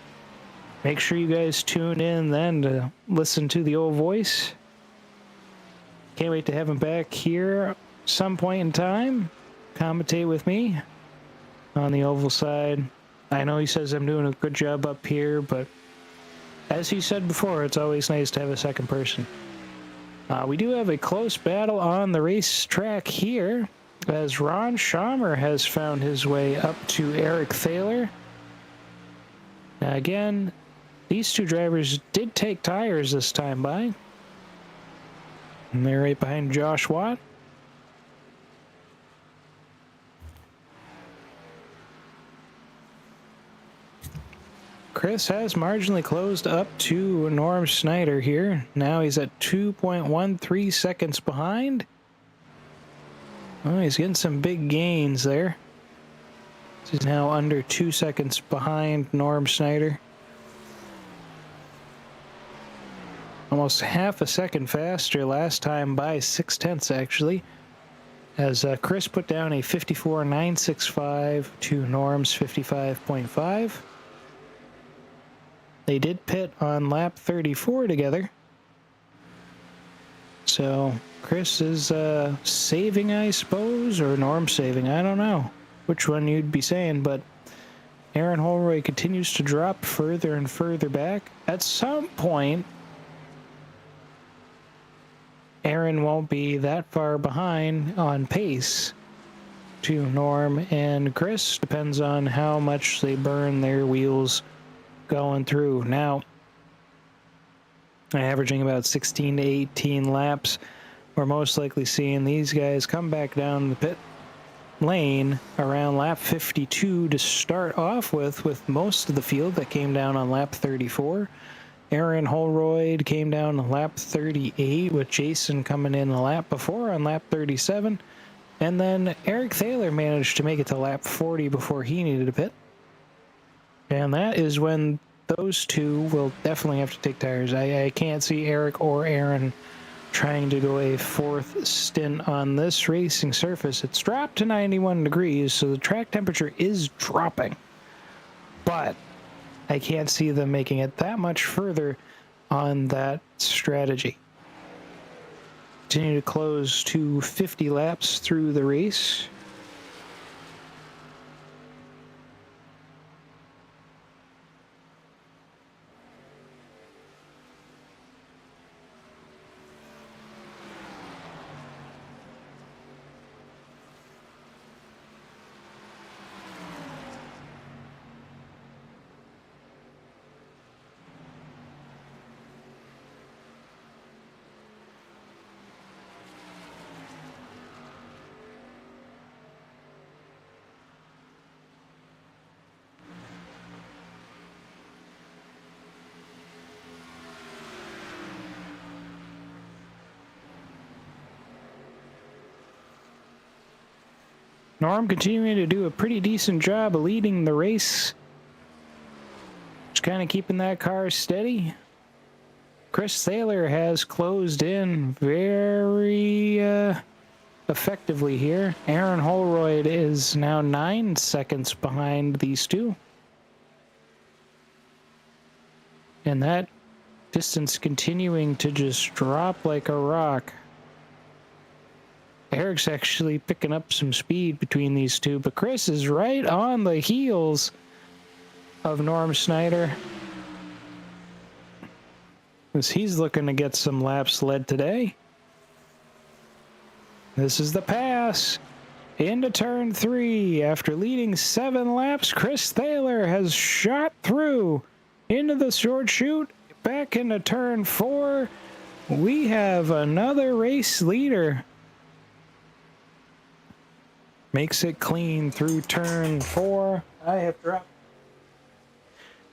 Make sure you guys tune in then to listen to the old voice. Can't wait to have him back here some point in time. Commentate with me on the oval side. I know he says I'm doing a good job up here, but as he said before, it's always nice to have a second person. We do have a close battle on the racetrack here, as Ron Schaumer has found his way up to Eric Thaler. Now again, these two drivers did take tires this time by. And they're right behind Josh Watt. Chris has marginally closed up to Norm Snyder here. Now he's at 2.13 seconds behind. Oh, he's getting some big gains there. He's now under 2 seconds behind Norm Snyder. Almost half a second faster last time by 0.6 actually. As Chris put down a 54.965 to Norm's 55.5. They did pit on lap 34 together. So Chris is saving, I suppose, or Norm saving. I don't know which one you'd be saying, but Aaron Holroyd continues to drop further and further back. At some point, Aaron won't be that far behind on pace to Norm and Chris. Depends on how much they burn their wheels going through. Now, averaging about 16 to 18 laps, we're most likely seeing these guys come back down the pit lane around lap 52 to start off with most of the field that came down on lap 34. Aaron Holroyd came down on lap 38 with Jason coming in the lap before on lap 37. And then Eric Thaler managed to make it to lap 40 before he needed a pit. And that is when those two will definitely have to take tires. I can't see Eric or Aaron trying to go a fourth stint on this racing surface. It's dropped to 91 degrees, so the track temperature is dropping. But I can't see them making it that much further on that strategy. Continue to close to 50 laps through the race. Norm continuing to do a pretty decent job of leading the race. Just kind of keeping that car steady. Chris Thaler has closed in very effectively here. Aaron Holroyd is now 9 seconds behind these two. And that distance continuing to just drop like a rock. Eric's actually picking up some speed between these two, but Chris is right on the heels of Norm Snyder, as he's looking to get some laps led today. This is the pass into turn 3. After leading 7 laps, Chris Thaler has shot through into the short chute, back into turn 4. We have another race leader. Makes it clean through turn 4. I have dropped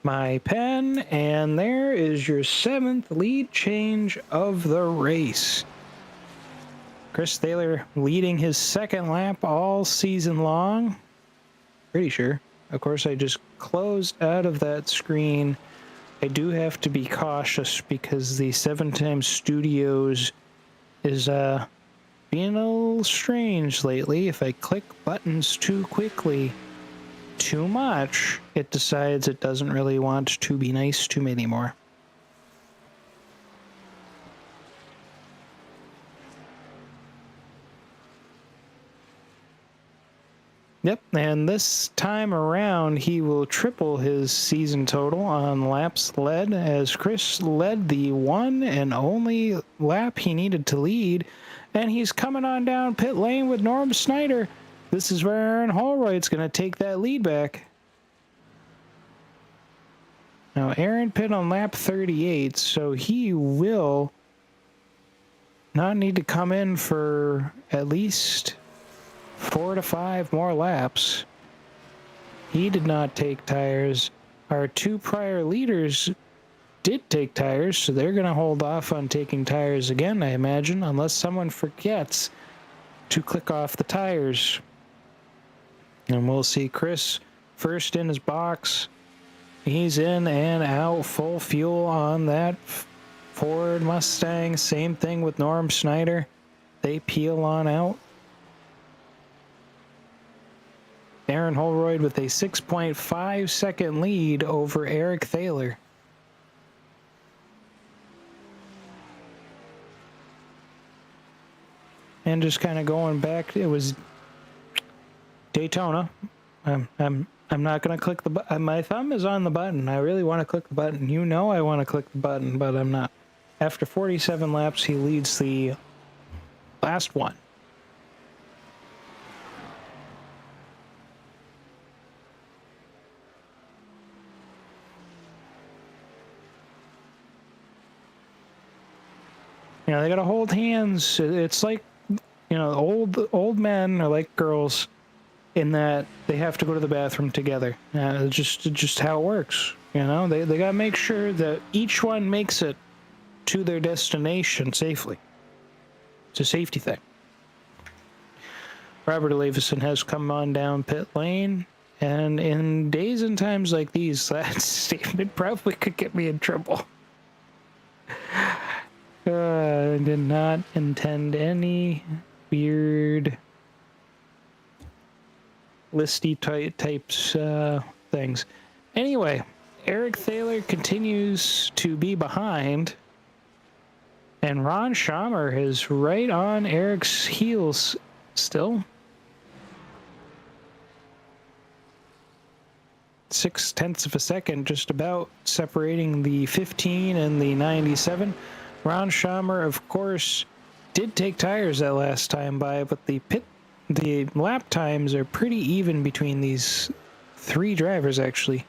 my pen, and there is your 7th lead change of the race. Chris Thaler leading his 2nd lap all season long. Pretty sure. Of course, I just closed out of that screen. I do have to be cautious because the 7x Studios is being a little strange lately. If I click buttons too quickly, too much, it decides it doesn't really want to be nice to me anymore. Yep, and this time around, he will triple his season total on laps led, as Chris led the one and only lap he needed to lead, and he's coming on down pit lane with Norm Snyder. This is where Aaron Holroyd's going to take that lead back. Now, Aaron pit on lap 38, so he will not need to come in for at least 4 to 5 more laps. He did not take tires. Our 2 prior leaders did take tires, so they're going to hold off on taking tires again, I imagine, unless someone forgets to click off the tires. And we'll see Chris first in his box. He's in and out, full fuel on that Ford Mustang. Same thing with Norm Snyder. They peel on out. Aaron Holroyd with a 6.5 second lead over Eric Thaler. And just kind of going back, it was Daytona. I'm not going to click the button. My thumb is on the button. I really want to click the button. You know I want to click the button, but I'm not. After 47 laps, he leads the last one. You know, they got to hold hands. It's like, you know, old men are like girls in that they have to go to the bathroom together. It's just how it works. You know, they got to make sure that each one makes it to their destination safely. It's a safety thing. Robert Leveson has come on down pit lane, and in days and times like these, that statement probably could get me in trouble. I did not intend any weird listy types things. Anyway, Eric Thaler continues to be behind, and Ron Schamer is right on Eric's heels still. 0.6 of a second, just about separating the 15 and the 97. Ron Schamer, of course, did take tires that last time by, but the lap times are pretty even between these 3 drivers, actually.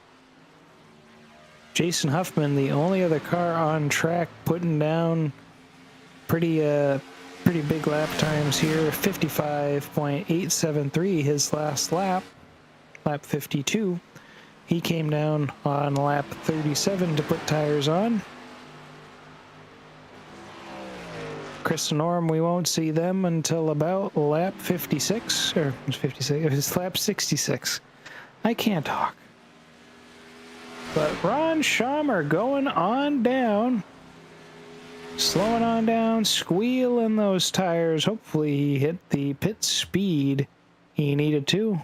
Jason Huffman, the only other car on track, putting down pretty big lap times here. 55.873 his last lap, lap 52. He came down on lap 37 to put tires on. Chris and Norm, we won't see them until about lap 56, or 56, it's lap 66. I can't talk. But Ron Schamer going on down, slowing on down, squealing those tires. Hopefully he hit the pit speed he needed to.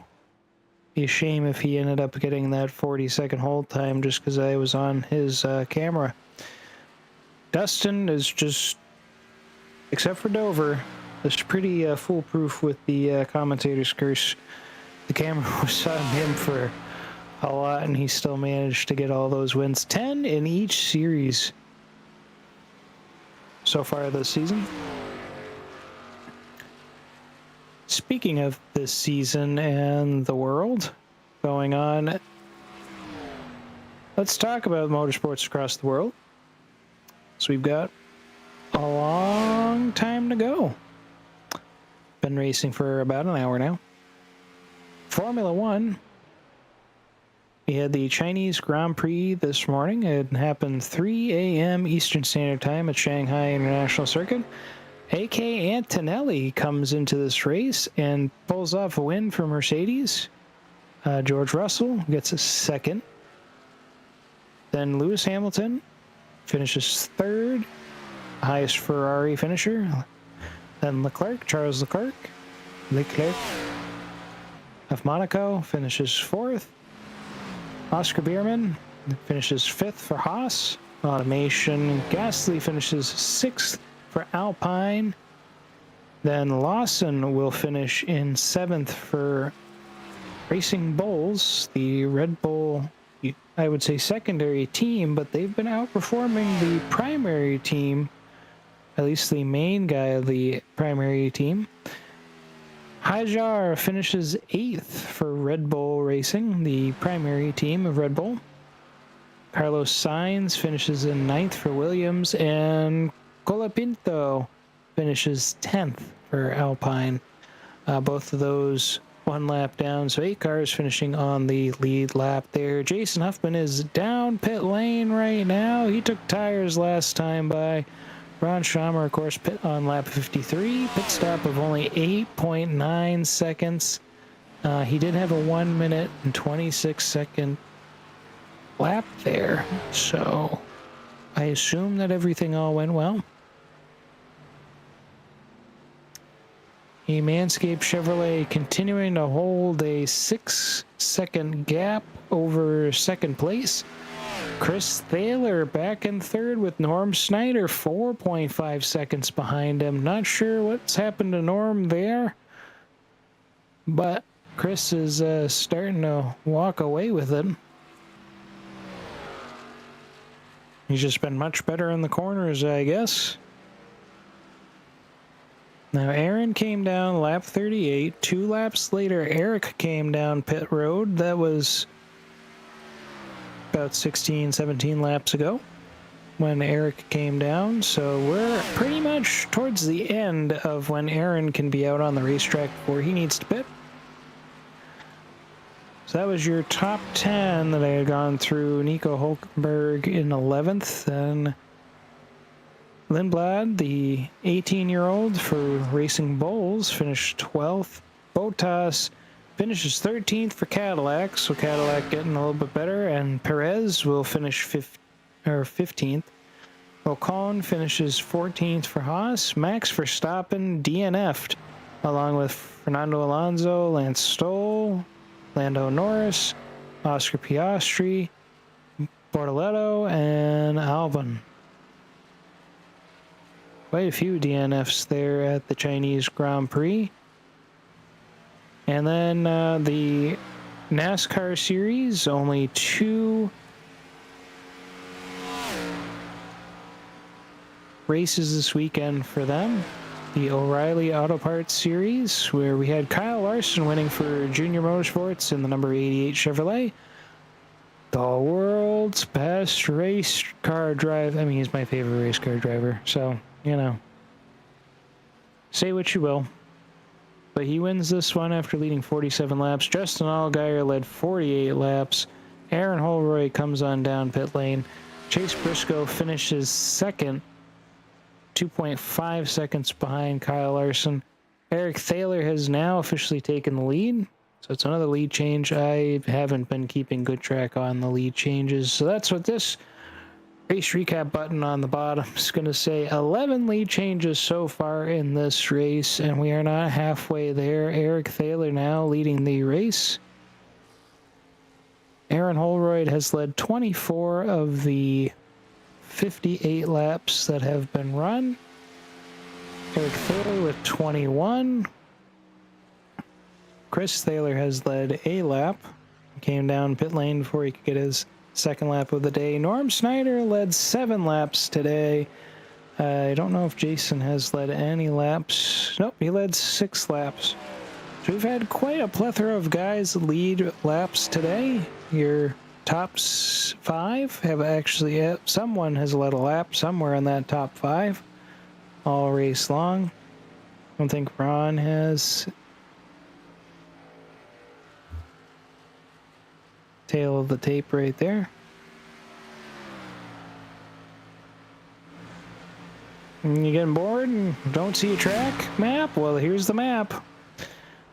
Be a shame if he ended up getting that 40-second hold time just because I was on his camera. Dustin is just, except for Dover, It's pretty foolproof with the commentator's curse. The camera was on him for a lot, and he still managed to get all those wins. 10 in each series so far this season. Speaking of this season and the world going on, let's talk about motorsports across the world. So we've got a long time to go. Been racing for about an hour now. Formula One. We had the Chinese Grand Prix this morning. It happened 3 a.m. Eastern Standard Time at Shanghai International Circuit. A.K. Antonelli comes into this race and pulls off a win for Mercedes. George Russell gets a second. Then Lewis Hamilton finishes third, highest Ferrari finisher. Then Charles Leclerc of Monaco finishes fourth. Oscar Biermann finishes fifth for Haas. Automation. Gasly finishes sixth for Alpine. Then Lawson will finish in seventh for Racing Bulls, the Red Bull, I would say secondary team, but they've been outperforming the primary team, at least the main guy of the primary team. Hajar finishes eighth for Red Bull Racing, the primary team of Red Bull. Carlos Sainz finishes in ninth for Williams, and Colapinto finishes 10th for Alpine. Both of those one lap down, so 8 cars finishing on the lead lap there. Jason Huffman is down pit lane right now. He took tires last time by. Ron Schamer, of course, pit on lap 53. Pit stop of only 8.9 seconds. He did have a 1 minute and 26 second lap there, so I assume that everything all went well. A Manscaped Chevrolet continuing to hold a 6-second gap over second place. Chris Thaler back in third with Norm Snyder 4.5 seconds behind him. Not sure what's happened to Norm there, but Chris is starting to walk away with it. He's just been much better in the corners, I guess. Now, Aaron came down lap 38. 2 laps later, Eric came down pit road. That was about 16, 17 laps ago when Eric came down. So we're pretty much towards the end of when Aaron can be out on the racetrack before he needs to pit. So that was your top 10 that I had gone through. Nico Hulkenberg in 11th, then Lindblad, the 18-year-old for Racing Bulls, finished 12th. Bottas finishes 13th for Cadillac, so Cadillac getting a little bit better, and Perez will finish 15th. Ocon finishes 14th for Haas. Max Verstappen DNF'd, along with Fernando Alonso, Lance Stroll, Lando Norris, Oscar Piastri, Bortoleto, and Albon. Quite a few DNFs there at the Chinese Grand Prix. And then the NASCAR series, only 2 races this weekend for them. The O'Reilly Auto Parts Series, where we had Kyle Larson winning for Junior Motorsports in the number 88 Chevrolet. The world's best race car driver. I mean, he's my favorite race car driver, so, you know, say what you will. But he wins this one after leading 47 laps. Justin Allgaier led 48 laps. Aaron Holroyd comes on down pit lane. Chase Briscoe finishes second, 2.5 seconds behind Kyle Larson. Eric Thaler has now officially taken the lead. So it's another lead change. I haven't been keeping good track on the lead changes. So that's what this race recap button on the bottom is going to say. 11 lead changes so far in this race, and we are not halfway there. Eric Thaler now leading the race. Aaron Holroyd has led 24 of the 58 laps that have been run. Eric Thaler with 21. Chris Thaler has led a lap. Came down pit lane before he could get his second lap of the day. Norm Snyder led 7 laps today. I don't know if Jason has led any laps. Nope, he led 6 laps. So we've had quite a plethora of guys lead laps today. Your top 5 have actually, someone has led a lap somewhere in that top 5 all race long. I don't think Ron has. Tail of the tape right there. And you getting bored and don't see a track map? Well, here's the map.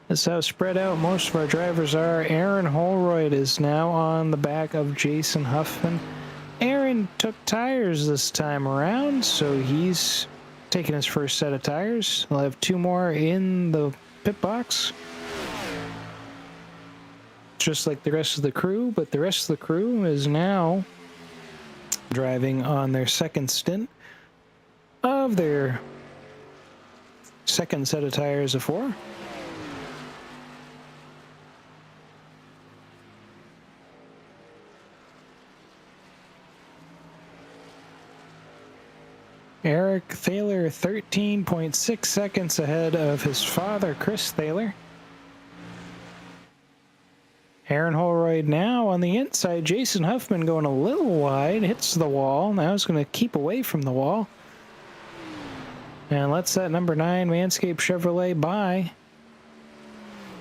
That's how spread out most of our drivers are. Aaron Holroyd is now on the back of Jason Huffman. Aaron took tires this time around, so he's taking his first set of tires. He'll have 2 more in the pit box, just like the rest of the crew, but the rest of the crew is now driving on their second stint of their second set of tires of 4. Eric Thaler 13.6 seconds ahead of his father, Chris Thaler. Aaron Holroyd now on the inside. Jason Huffman going a little wide, hits the wall. Now he's going to keep away from the wall. And lets that number 9 Manscaped Chevrolet by,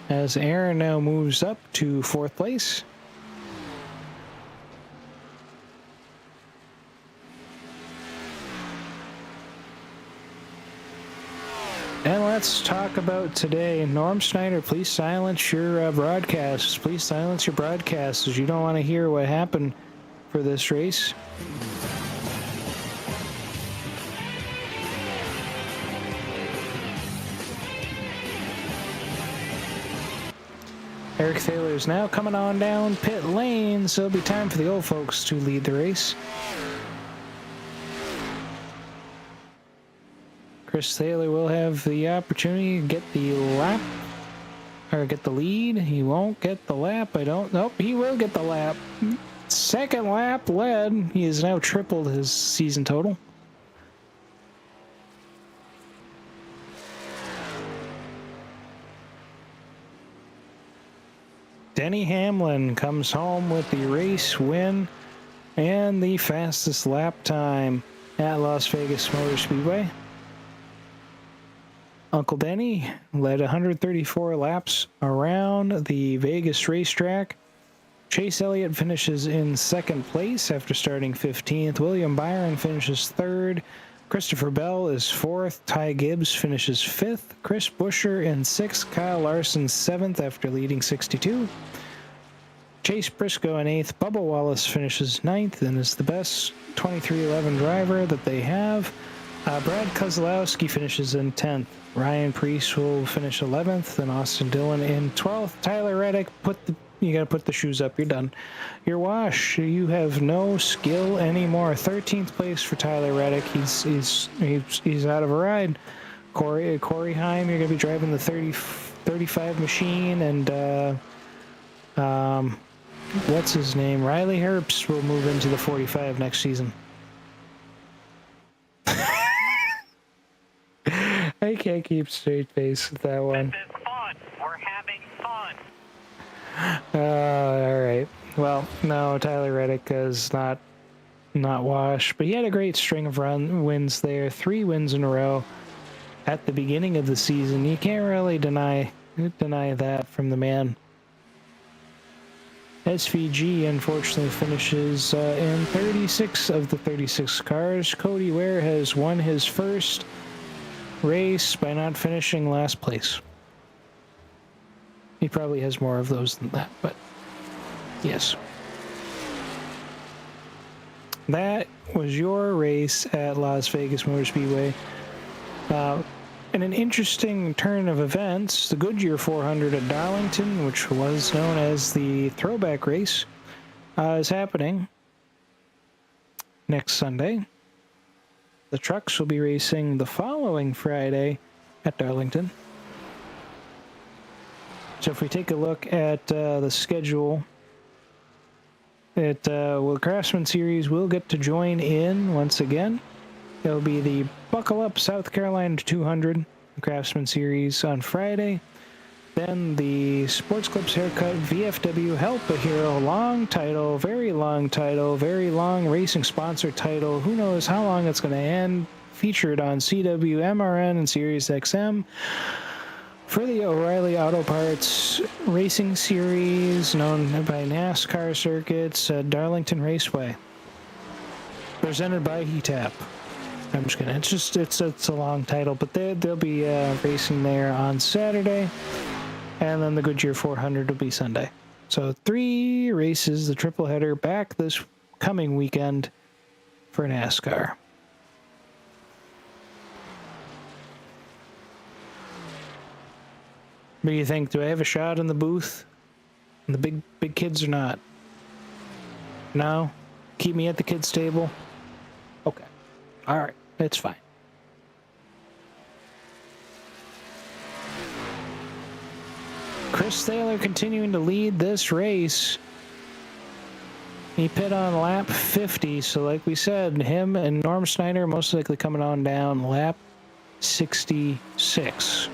as Aaron now moves up to 4th place. And let's talk about today. Norm Snyder, please silence your broadcasts. Please silence your broadcasts, as you don't want to hear what happened for this race. Eric Thaler is now coming on down pit lane, so it'll be time for the old folks to lead the race. Chris Thaler will have the opportunity to get the lap, or get the lead. He won't get the lap. Nope, he will get the lap. Second lap led. He has now tripled his season total. Denny Hamlin comes home with the race win and the fastest lap time at Las Vegas Motor Speedway. Uncle Denny led 134 laps around the Vegas racetrack. Chase Elliott finishes in 2nd place after starting 15th. William Byron finishes 3rd. Christopher Bell is 4th. Ty Gibbs finishes 5th. Chris Buescher in 6th. Kyle Larson 7th after leading 62. Chase Briscoe in 8th. Bubba Wallace finishes 9th and is the best 2311 driver that they have. Brad Kozlowski finishes in 10th. Ryan Preece will finish 11th, and Austin Dillon in 12th. Tyler Reddick, you got to put the shoes up. You're done. You're washed. You have no skill anymore. 13th place for Tyler Reddick. He's out of a ride. Corey Heim, you're going to be driving the 35 machine, and what's his name? Riley Herbst will move into the 45 next season. I can't keep straight face with that one. This is fun. We're having fun. All right. Well, no, Tyler Reddick is not washed, but he had a great string of wins there. 3 wins in a row at the beginning of the season. You can't really deny that from the man. SVG unfortunately finishes in 36 of the 36 cars. Cody Ware has won his first race by not finishing last place. He probably has more of those than that, but yes. That was your race at Las Vegas Motor Speedway. In an interesting turn of events, the Goodyear 400 at Darlington, which was known as the throwback race, is happening next Sunday. The trucks will be racing the following Friday at Darlington. So if we take a look at the schedule, Craftsman Series will get to join in once again. It'll be the Buckle Up South Carolina 200 Craftsman Series on Friday. Then the Sports Clips Haircut VFW Help a Hero long title, very long racing sponsor title. Who knows how long it's going to end. Featured on CW, MRN, and Sirius XM for the O'Reilly Auto Parts Racing Series, known by NASCAR Circuits at Darlington Raceway. Presented by HETAP. I'm just kidding. It's a long title, but they'll be racing there on Saturday. And then the Goodyear 400 will be Sunday. So 3 races, the triple header, back this coming weekend for NASCAR. What do you think? Do I have a shot in the booth? And the big kids or not? No? Keep me at the kids' table? Okay. All right. It's fine. Chris Thaler continuing to lead this race. He pit on lap 50, so like we said, him and Norm Snyder most likely coming on down lap 66.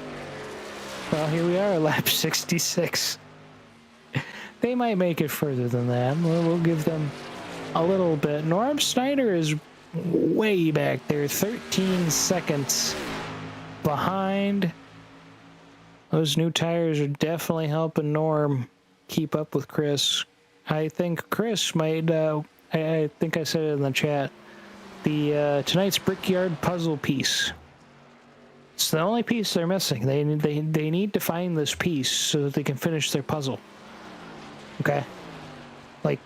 Well, here we are, lap 66. They might make it further than that. We'll give them a little bit. Norm Snyder is way back there, 13 seconds behind. Those new tires are definitely helping Norm keep up with Chris. I think Chris might, I think I said it in the chat, tonight's Brickyard puzzle piece. It's the only piece they're missing. They need to find this piece so that they can finish their puzzle. Okay? Like,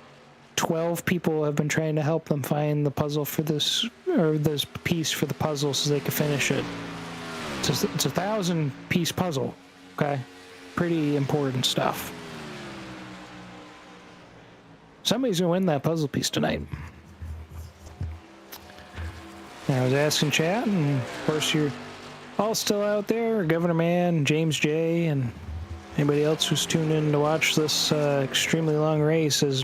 12 people have been trying to help them find the puzzle for this, or this piece for the puzzle so they can finish it. It's a 1,000-piece puzzle. Okay? Pretty important stuff. Somebody's going to win that puzzle piece tonight. And I was asking chat, and of course you're all still out there. Governor Mann, James J., and anybody else who's tuned in to watch this extremely long race as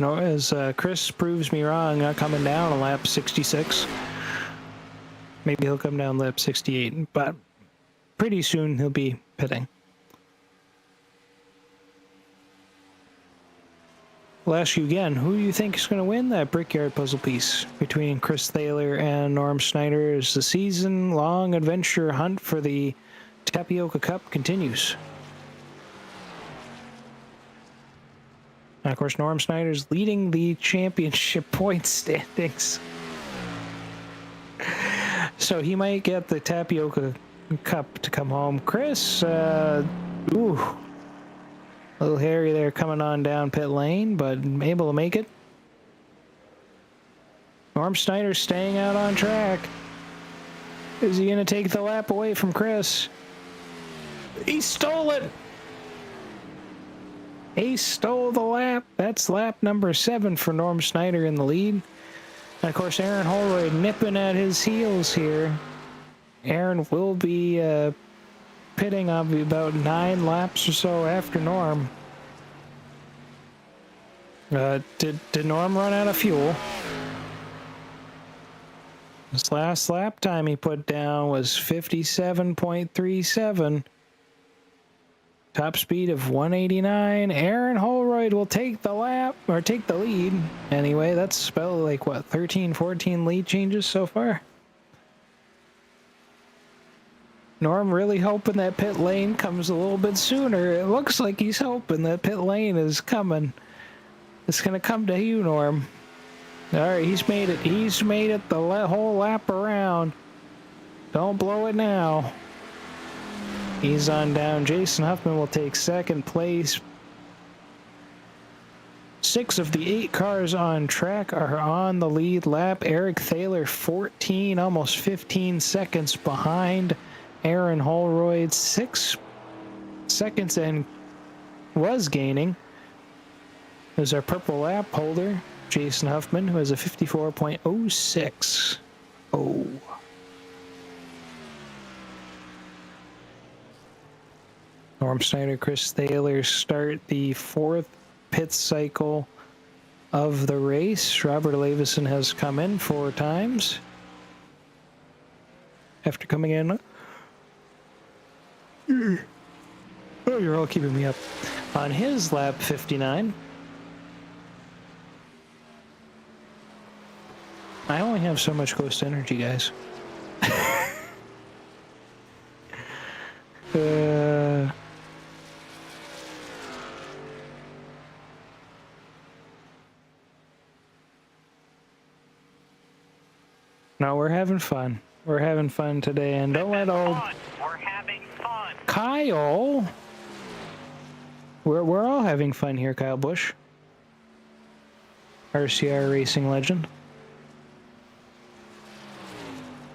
Chris proves me wrong, not coming down on lap 66. Maybe he'll come down lap 68, but pretty soon he'll be pitting. I'll ask you again, who do you think is going to win that Brickyard puzzle piece between Chris Thaler and Norm Snyder as the season-long adventure hunt for the Tapioca Cup continues? And of course, Norm Snyder's leading the championship point standings. So he might get the Tapioca Cup to come home. Chris, a little hairy there coming on down pit lane, but able to make it. Norm Snyder staying out on track. Is he going to take the lap away from Chris? He stole it! He stole the lap. That's lap number 7 for Norm Snyder in the lead. And of course, Aaron Holroyd nipping at his heels here. Aaron will be pitting about 9 laps or so after Norm. Did Norm run out of fuel? This last lap time he put down was 57.37. Top speed of 189. Aaron Holroyd will take the lap, or take the lead. Anyway, that's about like, what, 13, 14 lead changes so far? Norm really hoping that pit lane comes a little bit sooner. It looks like he's hoping that pit lane is coming. It's going to come to you, Norm. All right, he's made it. He's made it the whole lap around. Don't blow it now. He's on down. Jason Huffman will take second place. 6 of the 8 cars on track are on the lead lap. Eric Thaler, 14, almost 15 seconds behind Aaron Holroyd, 6 seconds and was gaining. There's our purple lap holder, Jason Huffman, who has a 54.06. Oh. Norm Snyder, Chris Thaler start the 4th pit cycle of the race. Robert Leveson has come in 4 times after coming in. Oh, you're all keeping me up. On his lap 59. I only have so much ghost energy, guys. No, we're having fun. We're having fun today, and don't let old We're having fun. Kyle. We're all having fun here, Kyle Busch, RCR racing legend.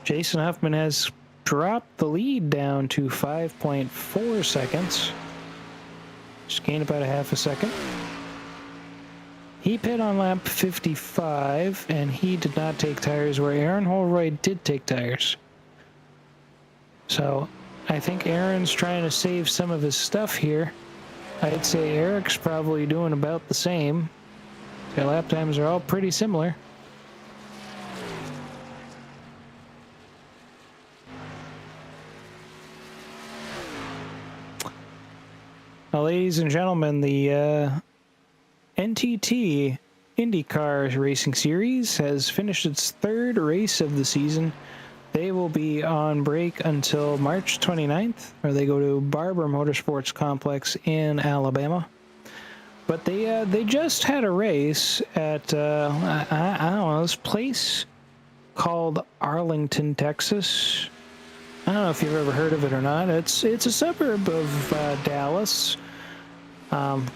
Jason Huffman has dropped the lead down to 5.4 seconds. Just gained about a half a second. He pit on lap 55, and he did not take tires, where Aaron Holroyd did take tires. So I think Aaron's trying to save some of his stuff here. I'd say Eric's probably doing about the same. Their lap times are all pretty similar. Now, ladies and gentlemen, the NTT IndyCar Racing Series has finished its 3rd race of the season. They will be on break until March 29th, where they go to Barber Motorsports Complex in Alabama. But they just had a race at, I don't know, this place called Arlington, Texas. I don't know if you've ever heard of it or not. It's a suburb of Dallas.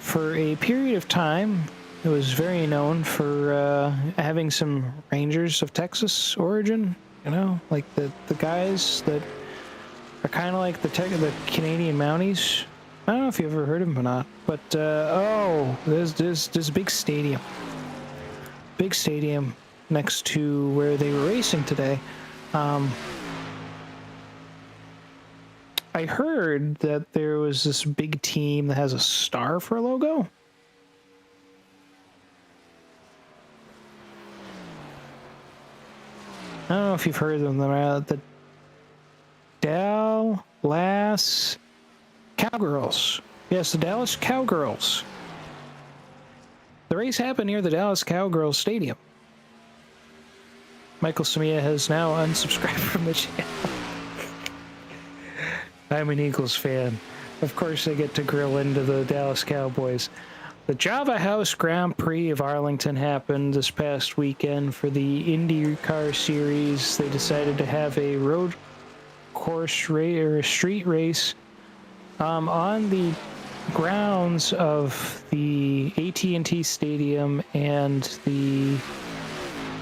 For a period of time, it was very known for having some Rangers of Texas origin. You know, like the guys that are kind of like the Canadian Mounties. I don't know if you ever heard of them or not, but there's this big stadium next to where they were racing today. I heard that there was this big team that has a star for a logo. I don't know if you've heard of them. The Dallas Cowgirls. Yes, the Dallas Cowgirls. The race happened near the Dallas Cowgirls Stadium. Michael Samia has now unsubscribed from the channel. I'm an Eagles fan. Of course I get to grill into the Dallas Cowboys. The Java House Grand Prix of Arlington happened this past weekend for the IndyCar Series. They decided to have a road course race or a street race on the grounds of the AT&T Stadium and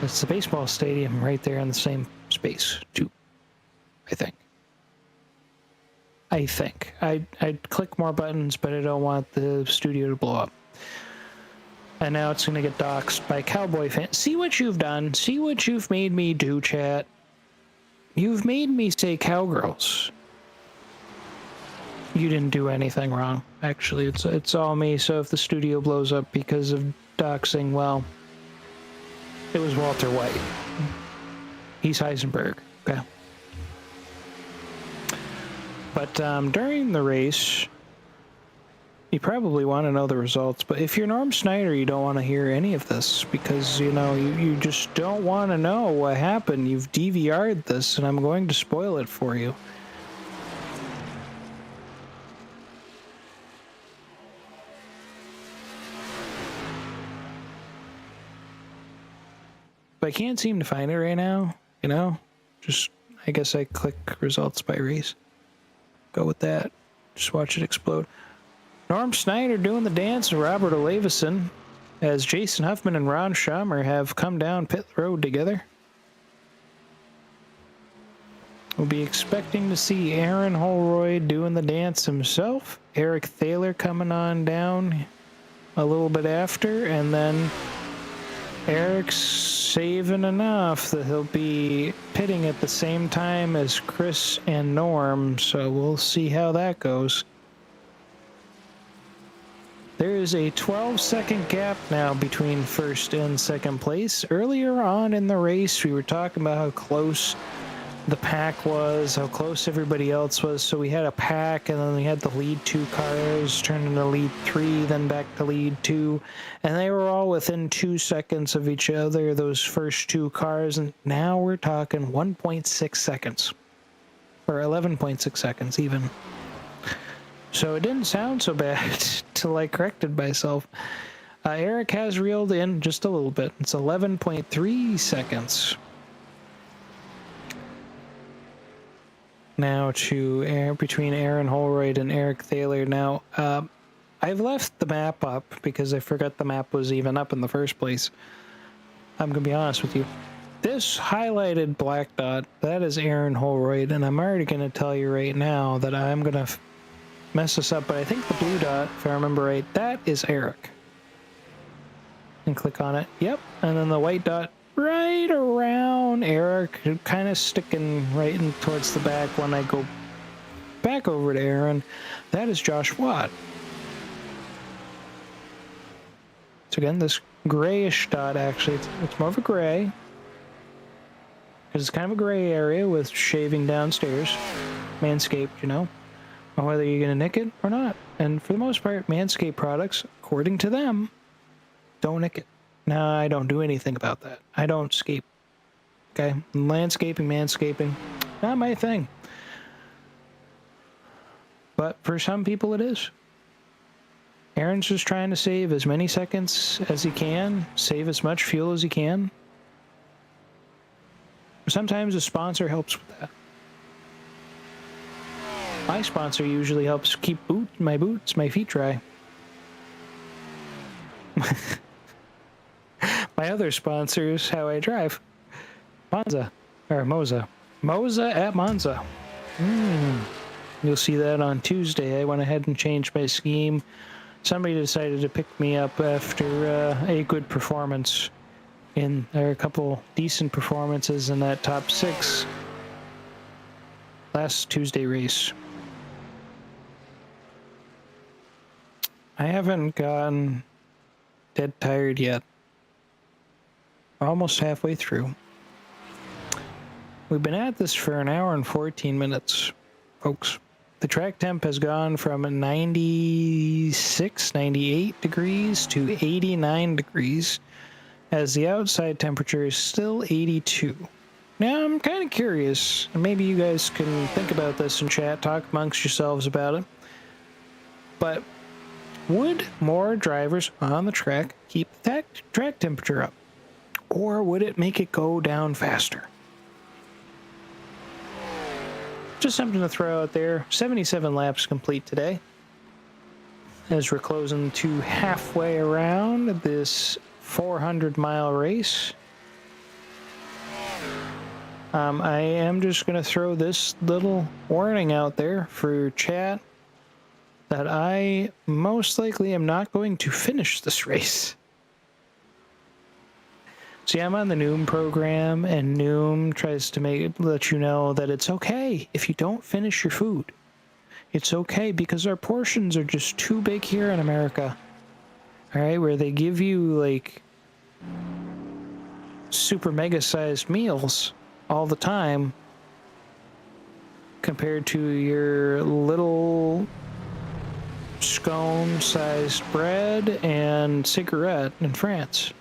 it's the baseball stadium right there in the same space too, I think. I'd click more buttons, but I don't want the studio to blow up. And now it's going to get doxxed by Cowboy fans. See what you've done. See what you've made me do, chat. You've made me say Cowgirls. You didn't do anything wrong. Actually, it's all me. So if the studio blows up because of doxing, well, it was Walter White. He's Heisenberg. Okay. But during the race, you probably want to know the results. But if you're Norm Snyder, you don't want to hear any of this because, you know, you just don't want to know what happened. You've DVR'd this, and I'm going to spoil it for you. But I can't seem to find it right now, you know? Just, I guess I click results by race. Go with that. Just watch it explode. Norm Snyder doing the dance with Robert Leveson as Jason Huffman and Ron Schumer have come down pit road together. We'll be expecting to see Aaron Holroyd doing the dance himself. Eric Thaler coming on down a little bit after, and then Eric's saving enough that he'll be pitting at the same time as Chris and Norm, so we'll see how that goes. There is a 12-second gap now between first and second place. Earlier on in the race, we were talking about how close the pack was, how close everybody else was. So we had a pack, and then we had the lead 2 cars turn into lead 3, then back to lead 2, and they were all within 2 seconds of each other, those first 2 cars. And now we're talking 1.6 seconds, or 11.6 seconds even. So it didn't sound so bad till I corrected myself. Eric has reeled in just a little bit. It's 11.3 seconds. Now to between Aaron Holroyd and Eric Thaler. Now, I've left the map up because I forgot the map was even up in the first place. I'm going to be honest with you. This highlighted black dot, that is Aaron Holroyd, and I'm already going to tell you right now that I'm going to mess this up, but I think the blue dot, if I remember right, that is Eric. And click on it. Yep. And then the white dot right around Eric, kind of sticking right in towards the back when I go back over to Aaron. That is Josh Watt. So again, this grayish dot, actually, it's more of a gray. Because it's kind of a gray area with shaving downstairs. Manscaped, you know. On whether you're going to nick it or not. And for the most part, Manscaped products, according to them, don't nick it. No, I don't do anything about that. I don't scape. Okay? Landscaping, manscaping, not my thing. But for some people it is. Aaron's just trying to save as many seconds as he can, save as much fuel as he can. Sometimes a sponsor helps with that. My sponsor usually helps keep my feet dry. My other sponsor is how I drive. Moza at Monza. You'll see that on Tuesday. I went ahead and changed my scheme. Somebody decided to pick me up after a good performance. There are a couple decent performances in that top 6 last Tuesday race. I haven't gotten dead tired yet. We're almost halfway through. We've been at this for an hour and 14 minutes, folks. The track temp has gone from 96, 98 degrees to 89 degrees, as the outside temperature is still 82. Now, I'm kind of curious, and maybe you guys can think about this in chat, talk amongst yourselves about it, but would more drivers on the track keep the track temperature up? Or would it make it go down faster? Just something to throw out there. 77 laps complete today. As we're closing to halfway around this 400-mile race. I am just going to throw this little warning out there for chat that I most likely am not going to finish this race. See, I'm on the Noom program, and Noom tries to let you know that it's okay if you don't finish your food. It's okay because our portions are just too big here in America. All right, where they give you like super mega sized meals all the time compared to your little scone sized bread and cigarette in France.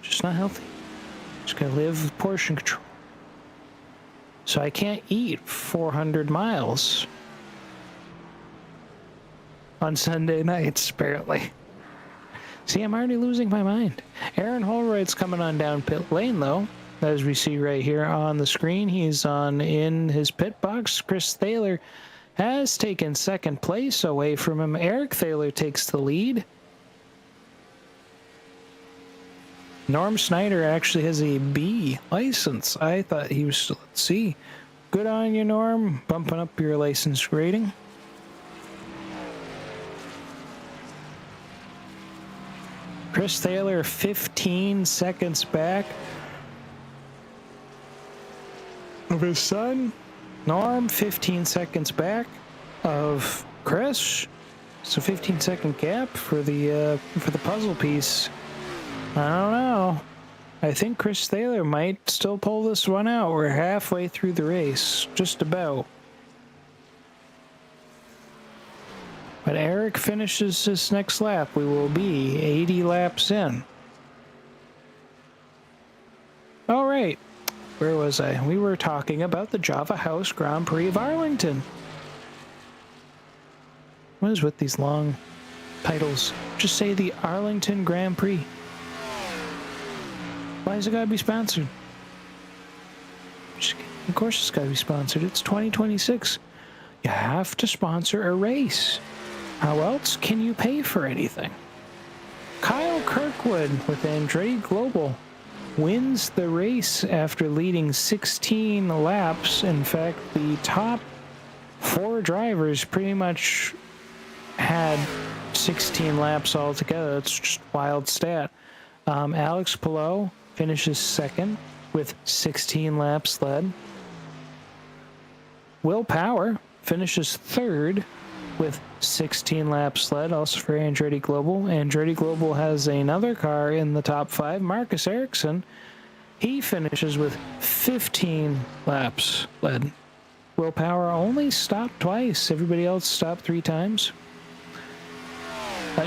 Just not healthy. Just gotta live with portion control. So I can't eat 400 miles on Sunday nights, apparently. See, I'm already losing my mind. Aaron Holroyd's coming on down pit lane, though. As we see right here on the screen, he's in his pit box. Chris Thaler has taken second place away from him. Eric Thaler takes the lead. Norm Snyder actually has a B license. I thought he was still at C. Good on you, Norm, bumping up your license rating. Chris Thaler 15 seconds back of his son. Norm 15 seconds back of Chris. So 15-second gap for the puzzle piece. I don't know. I think Chris Thaler might still pull this one out. We're halfway through the race, just about. But Eric finishes this next lap, we will be 80 laps in. All right, where was I? We were talking about the Java House Grand Prix of Arlington. What is with these long titles? Just say the Arlington Grand Prix. Why has it got to be sponsored? Of course it's got to be sponsored. It's 2026. You have to sponsor a race. How else can you pay for anything? Kyle Kirkwood with Andretti Global wins the race after leading 16 laps. In fact, the top 4 drivers pretty much had 16 laps altogether. It's just a wild stat. Alex Palou finishes second with 16 laps led. Will Power finishes third with 16 laps led, also for Andretti Global. Andretti Global has another car in the top 5, Marcus Ericsson. He finishes with 15 laps led. Will Power only stopped twice. Everybody else stopped 3 times.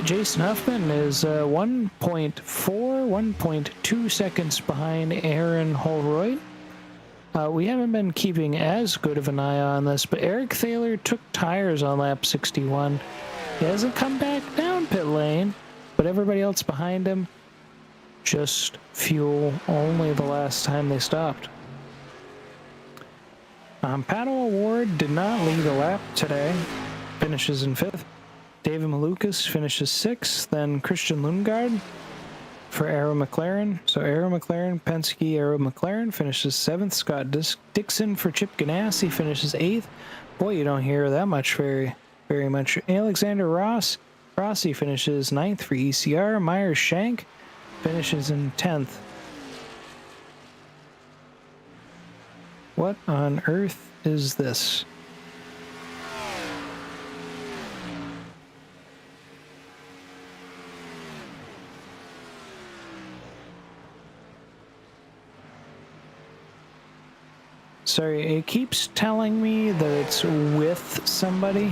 Jason Huffman is 1.2 seconds behind Aaron Holroyd. We haven't been keeping as good of an eye on this, but Eric Thaler took tires on lap 61. He hasn't come back down pit lane, but everybody else behind him just fuel only the last time they stopped. Pato O'Ward did not lead a lap today, finishes in 5th. David Malukas finishes 6th, then Christian Lundgaard for Arrow McLaren. So Arrow McLaren, Penske, Arrow McLaren finishes 7th. Scott Dixon for Chip Ganassi finishes 8th. Boy, you don't hear that much very much. Alexander Rossi finishes 9th for ECR. Myers Shank finishes in 10th. What on earth is this? Sorry, it keeps telling me that it's with somebody.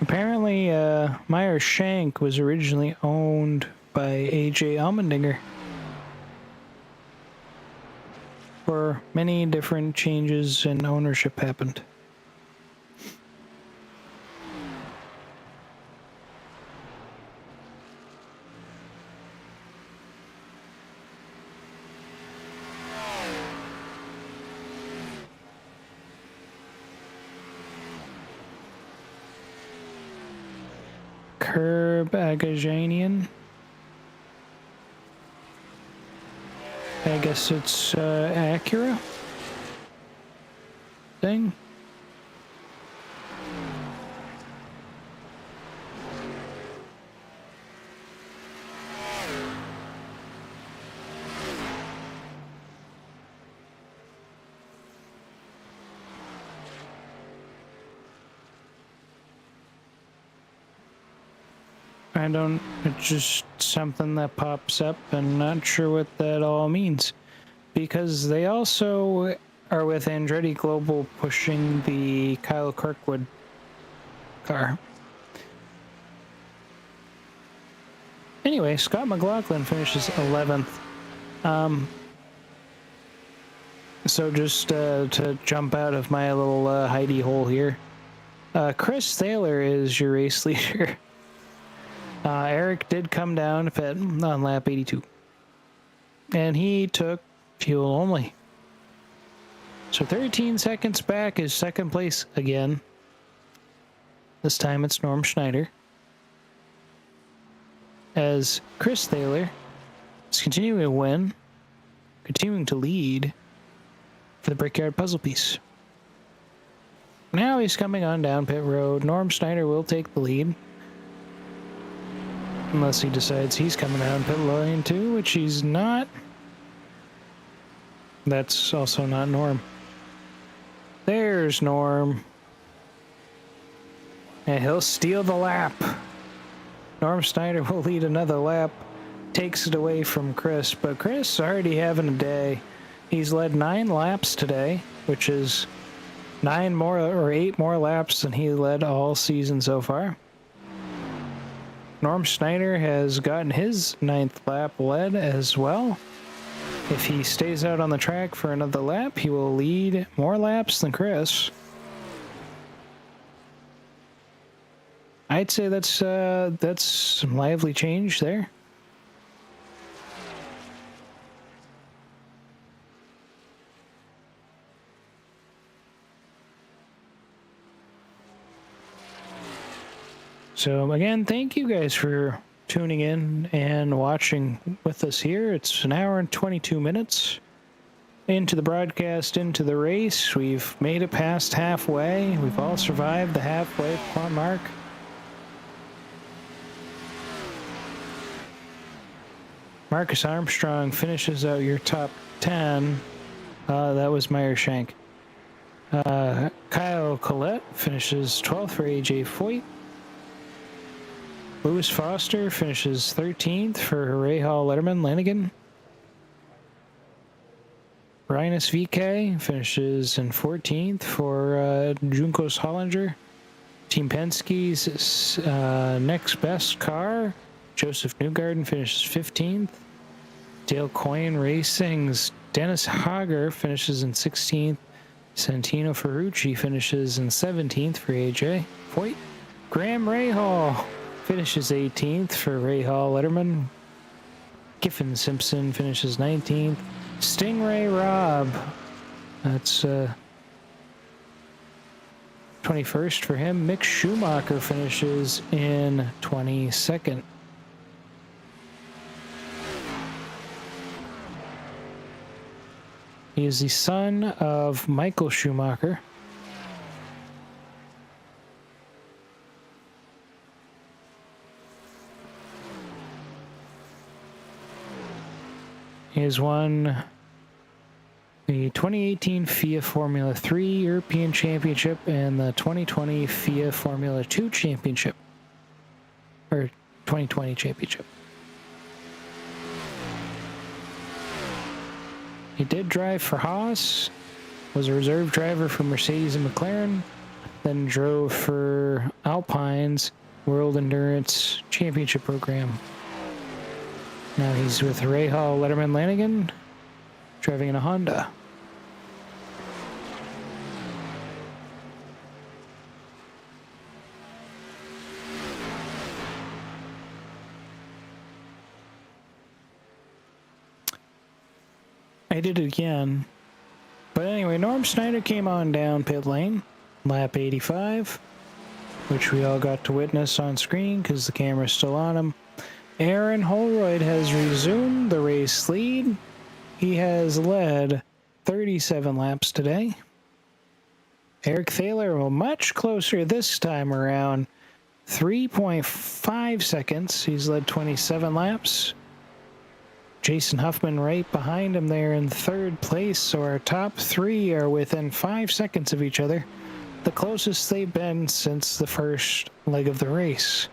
Apparently, Meyer Shank was originally owned by A.J. Allmendinger. Where many different changes in ownership happened. Herb Agajanian. I guess it's Acura thing. It's just something that pops up and not sure what that all means. Because they also are with Andretti Global pushing the Kyle Kirkwood car. Anyway, Scott McLaughlin finishes 11th. So just to jump out of my little hidey hole here, Chris Thaler is your race leader. Eric did come down to pit on lap 82. And he took fuel only. So 13 seconds back is second place again. This time it's Norm Schneider. As Chris Thaler is continuing to win, continuing to lead for the Brickyard puzzle piece. Now he's coming on down pit road. Norm Snyder will take the lead. Unless he decides he's coming down pit lane too, which he's not. That's also not Norm. There's Norm. And he'll steal the lap. Norm Snyder will lead another lap. Takes it away from Chris, but Chris already having a day. He's led 9 laps today, which is 8 more laps than he led all season so far. Norm Snyder has gotten his 9th lap led as well. If he stays out on the track for another lap, he will lead more laps than Chris. I'd say that's some lively change there. So again, thank you guys for tuning in and watching with us here. It's an hour and 22 minutes into the broadcast, into the race. We've made it past halfway. We've all survived the halfway mark. Marcus Armstrong finishes out your top 10. That was Meyershank. Kyle Collette finishes 12th for AJ Foyt. Lewis Foster finishes 13th for Rahal Letterman Lanigan. Rhinus VK finishes in 14th for Junkos Hollinger. Team Penske's next best car, Joseph Newgarden, finishes 15th. Dale Coyne Racing's Dennis Hager finishes in 16th. Santino Ferrucci finishes in 17th for AJ Foyt. Graham Rahal finishes 18th for Rahal Letterman. Giffen Simpson finishes 19th. Stingray Robb, that's 21st for him. Mick Schumacher finishes in 22nd. He is the son of Michael Schumacher. He has won the 2018 FIA Formula 3 European Championship and the 2020 FIA Formula 2 Championship. Or 2020 Championship. He did drive for Haas, was a reserve driver for Mercedes and McLaren, then drove for Alpine's World Endurance Championship program. Now he's with Rahal Letterman Lanigan, driving in a Honda. I did it again. But anyway, Norm Snyder came on down pit lane, lap 85, which we all got to witness on screen because the camera's still on him. Aaron Holroyd has resumed the race lead. He has led 37 laps today. Eric Thaler, well, much closer this time around, 3.5 seconds. He's led 27 laps. Jason Huffman right behind him there in 3rd place, so our top 3 are within 5 seconds of each other. The closest they've been since the first leg of the race.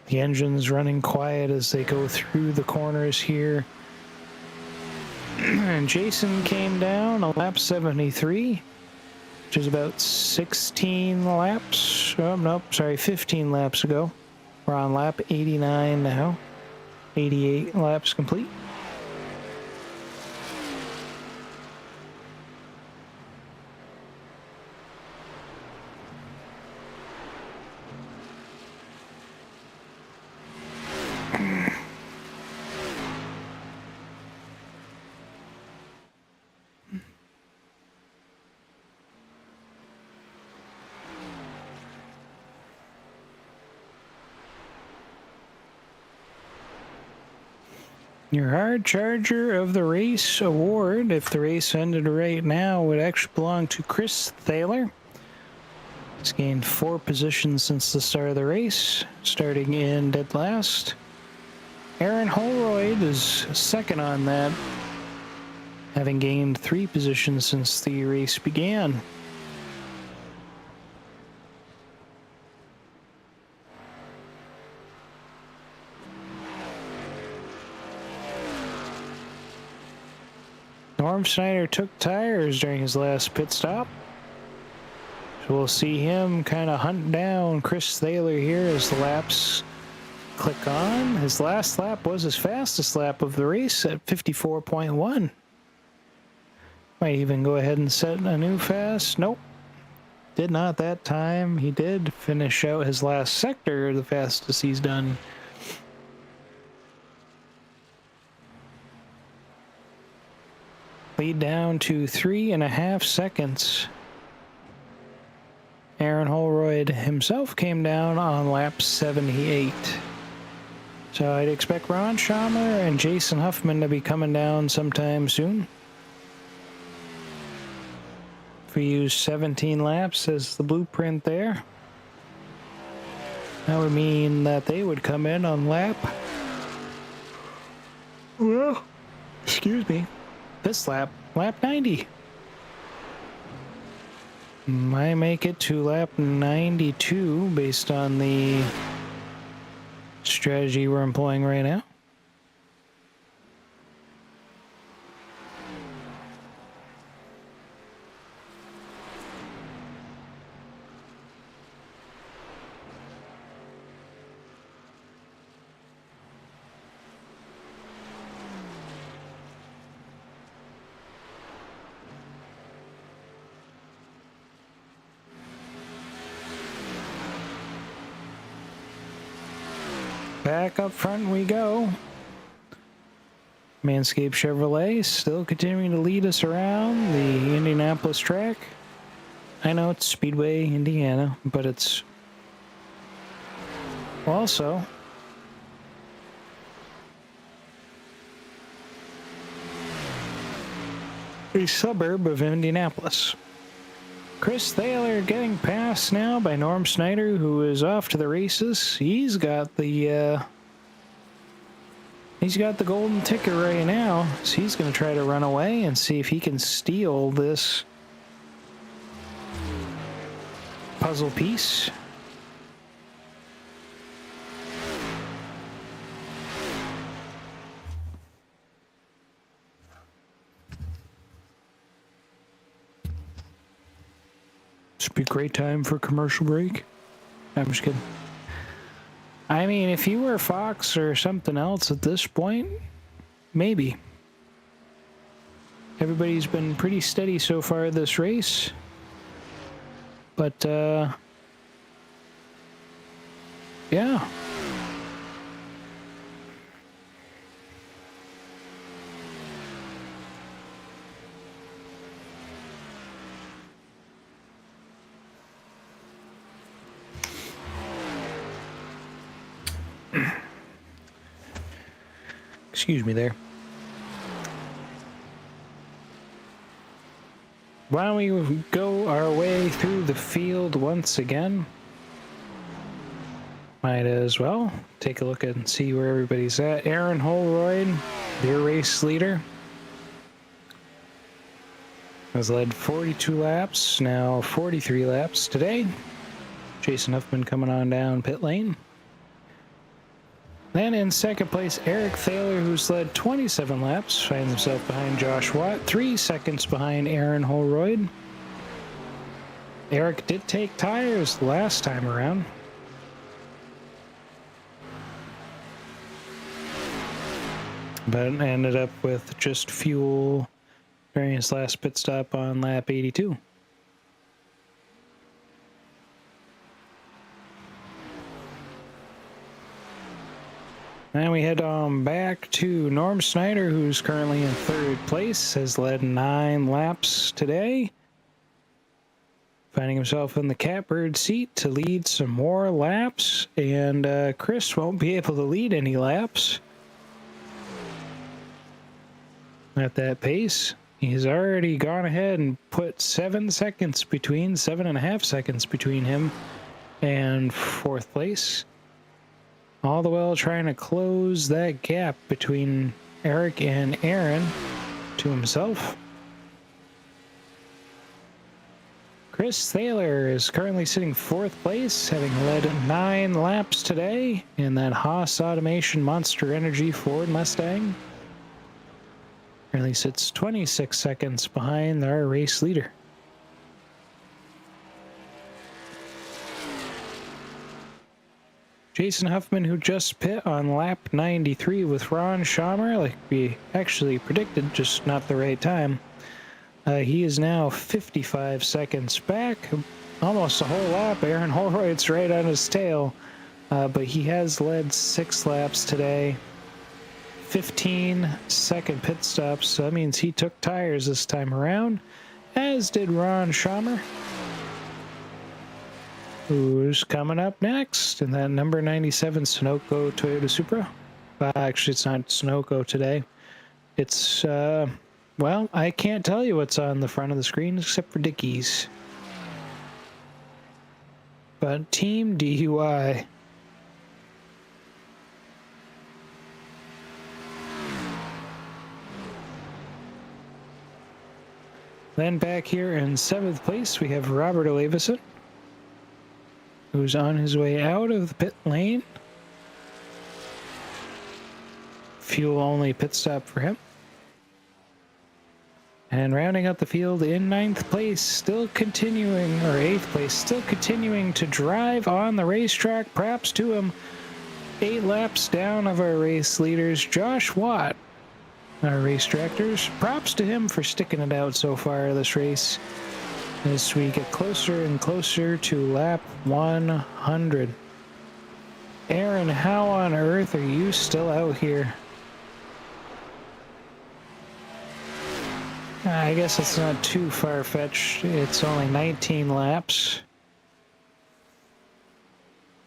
The engine's running quiet as they go through the corners here. And Jason came down on lap 73, which is about 16 laps. Oh, nope, sorry, 15 laps ago. We're on lap 89 now. 88 laps complete. Your hard charger of the race award, if the race ended right now, would actually belong to Chris Thaler. He's gained 4 positions since the start of the race, starting in dead last. Aaron Holroyd is second on that, having gained 3 positions since the race began. Norm Snyder took tires during his last pit stop. So we'll see him kind of hunt down Chris Thaler here as the laps click on. His last lap was his fastest lap of the race at 54.1. Might even go ahead and set a new fast. Nope. Did not that time. He did finish out his last sector the fastest he's done. Lead down to 3.5 seconds. Aaron Holroyd himself came down on lap 78. So I'd expect Ron Schamer and Jason Huffman to be coming down sometime soon. If we use 17 laps as the blueprint there, that would mean that they would come in on lap, well, excuse me, this lap 90. I make it to lap 92 based on the strategy we're employing right now. Back up front we go. Manscaped Chevrolet still continuing to lead us around the Indianapolis track. I know it's Speedway, Indiana, but it's also a suburb of Indianapolis. Chris Thaler getting passed now by Norm Snyder, who is off to the races. He's got the golden ticket right now, so he's going to try to run away and see if he can steal this puzzle piece. This would be a great time for a commercial break. I'm just kidding. I mean, if you were Fox or something else at this point, maybe. Everybody's been pretty steady so far this race. But, yeah. Excuse me there. Why don't we go our way through the field once again? Might as well take a look and see where everybody's at. Aaron Holroyd, their race leader, has led 42 laps, now 43 laps today. Jason Huffman coming on down pit lane. Then in second place, Eric Thaler, who's led 27 laps, finds himself behind Josh Watt, 3 seconds behind Aaron Holroyd. Eric did take tires last time around. But ended up with just fuel during his last pit stop on lap 82. And we head on back to Norm Snyder, who's currently in third place, has led 9 laps today. Finding himself in the catbird seat to lead some more laps, and Chris won't be able to lead any laps. at that pace. He's already gone ahead and put 7 seconds between, 7.5 seconds between him and 4th place. All the while trying to close that gap between Eric and Aaron to himself. Chris Thaler is currently sitting 4th place, having led 9 laps today in that Haas Automation Monster Energy Ford Mustang. Currently sits 26 seconds behind our race leader. Jason Huffman, who just pit on lap 93 with Ron Schamer, like we actually predicted, just not the right time. He is now 55 seconds back, almost a whole lap. Aaron Holroyd's right on his tail, but he has led 6 laps today. 15-second pit stops, so that means he took tires this time around, as did Ron Schamer, who's coming up next in that number 97 Sunoco Toyota Supra. Actually, it's not Sunoco today. It's, well, I can't tell you what's on the front of the screen except for Dickies. But Team DUI. Then back here in 7th place, we have Robert Olevison, who's on his way out of the pit lane. Fuel-only pit stop for him. And rounding out the field in 9th place, still continuing, or 8th place, still continuing to drive on the racetrack. Props to him. 8 laps down of our race leaders, Josh Watt. Our race directors, props to him for sticking it out so far this race as we get closer and closer to lap 100. Aaron, how on earth are you still out here? I guess it's not too far-fetched. It's only 19 laps.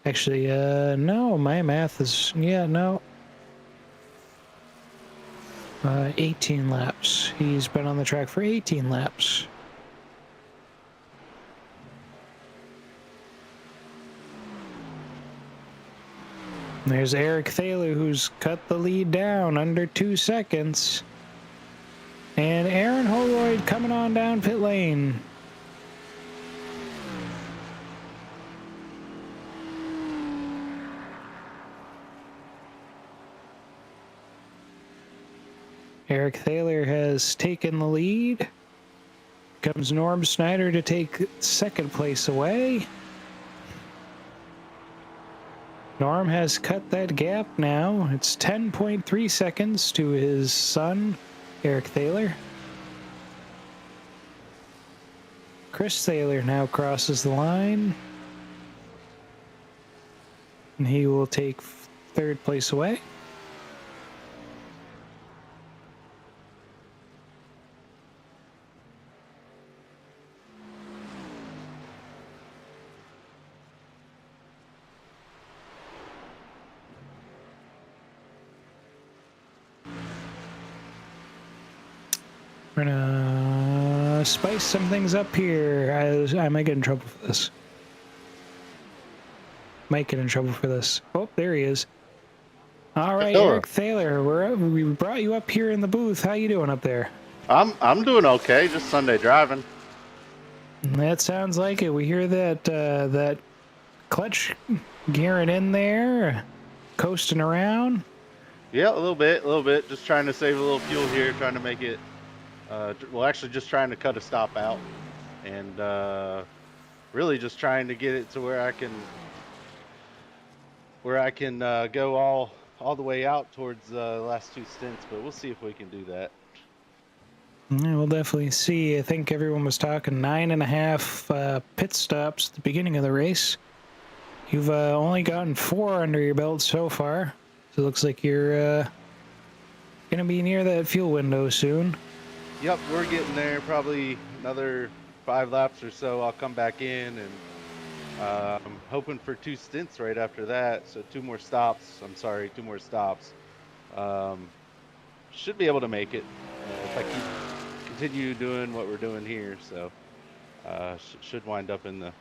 Actually, no, my math is, yeah, no. 18 laps. He's been on the track for 18 laps. There's Eric Thaler, who's cut the lead down under 2 seconds. And Aaron Holroyd coming on down pit lane. Eric Thaler has taken the lead. Comes Norm Snyder to take 2nd place away. Norm has cut that gap now. It's 10.3 seconds to his son, Eric Thaler. Chris Thaler now crosses the line. And he will take 3rd place away. We're gonna spice some things up here. I might get in trouble for this. Might get in trouble for this. Oh, there he is. All right, Eric Thaler, we brought you up here in the booth. How you doing up there? I'm doing okay. Just Sunday driving. That sounds like it. We hear that that clutch gearing in there, coasting around. Yeah, a little bit. Just trying to save a little fuel here, trying to make it. Well, actually, just trying to cut a stop out, and really just trying to get it to where I can go all the way out towards the last 2 stints. But we'll see if we can do that. Yeah, we'll definitely see. I think everyone was talking 9.5 pit stops at the beginning of the race. You've only gotten 4 under your belt so far, so it looks like you're gonna be near that fuel window soon. Yep, we're getting there. Probably another 5 laps or so. I'll come back in, and I'm hoping for 2 stints right after that. So 2 more stops. 2 more stops. Should be able to make it. I continue doing what we're doing here, so should wind up in the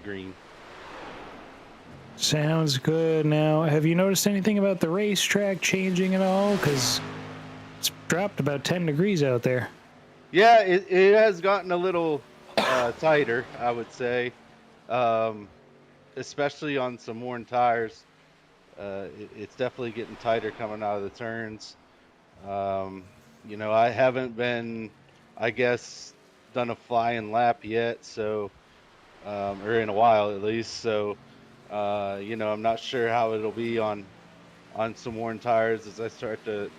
green. Sounds good. Now, have you noticed anything about the racetrack changing at all? Because it's dropped about 10 degrees out there. Yeah, it has gotten a little tighter, I would say, especially on some worn tires. It's definitely getting tighter coming out of the turns. I haven't been, I guess, done a flying lap yet, so or in a while at least. So, I'm not sure how it'll be on some worn tires as I start to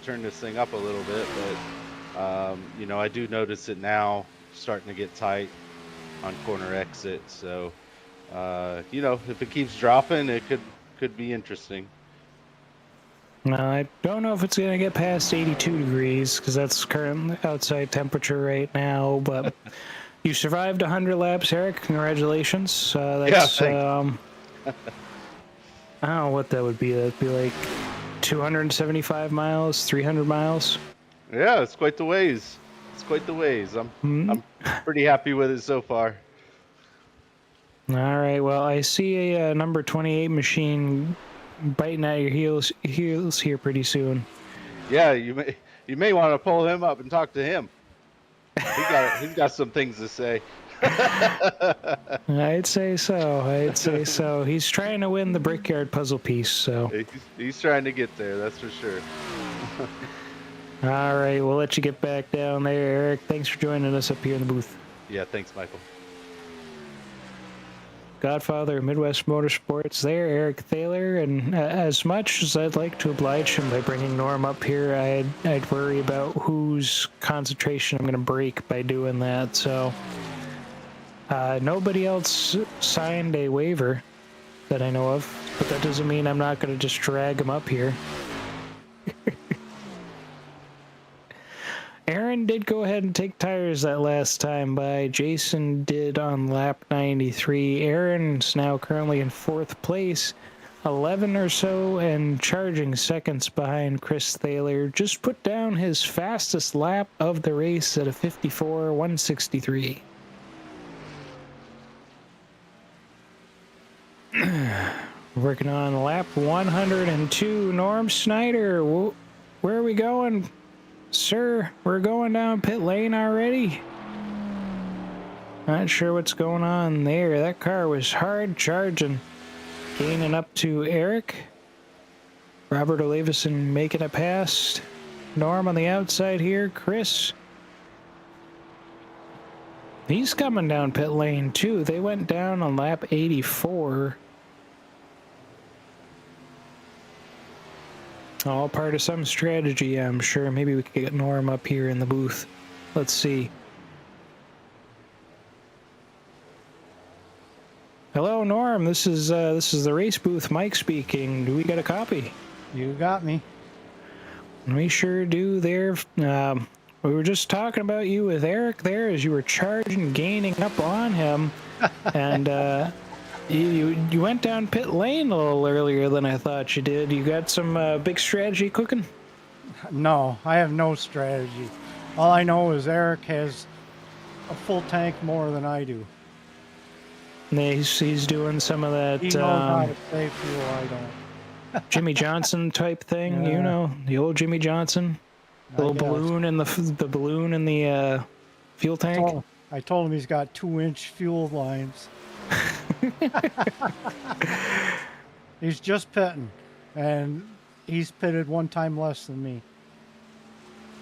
turn this thing up a little bit. But I do notice it now starting to get tight on corner exit. So, if it keeps dropping, it could be interesting. I don't know if it's going to get past 82 degrees because that's current outside temperature right now, but you survived 100 laps, Eric. Congratulations. That's, Yeah, thanks. I don't know what that would be. That'd be like 275 miles, 300 miles. Yeah, it's quite the ways. It's quite the ways. I'm pretty happy with it so far. All right. Well, I see a number 28 machine biting at your heels here pretty soon. Yeah, you may want to pull him up and talk to him. He's got some things to say. I'd say so. He's trying to win the Brickyard puzzle piece, so. He's trying to get there, that's for sure. All right, we'll let you get back down there, Eric. Thanks for joining us up here in the booth. Yeah, thanks, Michael. Godfather of Midwest Motorsports there, Eric Thaler, and as much as I'd like to oblige him by bringing Norm up here, I'd worry about whose concentration I'm going to break by doing that, so nobody else signed a waiver that I know of, but that doesn't mean I'm not going to just drag him up here. Aaron did go ahead and take tires that last time by. Jason did on lap 93. Aaron's now currently in 4th place, 11 or so and charging seconds behind Chris Thaler. Just put down his fastest lap of the race at a 54.163. Working on lap 102. Norm Snyder, where are we going? Sir, we're going down pit lane already. Not sure what's going on there. That car was hard charging. Gaining up to Eric. Robert Olivison making it past. Norm on the outside here. Chris. He's coming down pit lane too. They went down on lap 84. All part of some strategy, I'm sure. Maybe we could get Norm up here in the booth. Let's see. Hello, Norm. This is the race booth. Mike speaking. Do we got a copy? You got me. We sure do. There. We were just talking about you with Eric there as you were charging, gaining up on him, and You went down pit lane a little earlier than I thought you did. You got some big strategy cooking? No, I have no strategy. All I know is Eric has a full tank more than I do. He's doing some of that He knows how to save fuel, I don't. Jimmy Johnson type thing, Yeah. you know, the old Jimmy Johnson, the little balloon in the balloon in the fuel tank. I told him he's got 2-inch fuel lines. He's just pitting, and he's pitted 1 time less than me.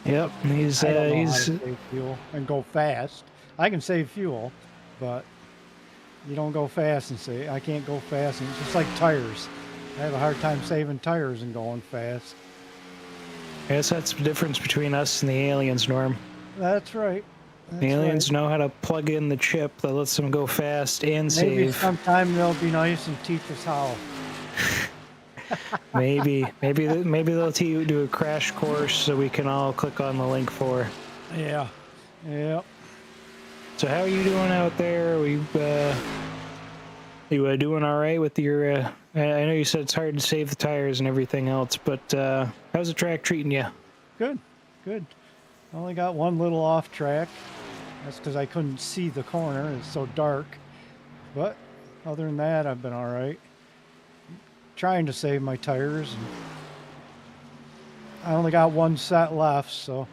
Yep, he's I don't know how to save fuel and go fast. I can save fuel, but you don't go fast and say I can't go fast. And it's just like tires. I have a hard time saving tires and going fast. I guess that's the difference between us and the aliens, Norm. That's right. The aliens know how to plug in the chip that lets them go fast and Maybe save. sometime they'll be nice and teach us how. Maybe they'll do a crash course so we can all click on the link for. Yeah. Yeah. So how are you doing out there? You doing all right with your? I know you said it's hard to save the tires and everything else, but how's the track treating you? Good. Good. I only got one little off track. That's because I couldn't see the corner. It's so dark. But other than that, I've been all right. Trying to save my tires. And I only got one set left, so.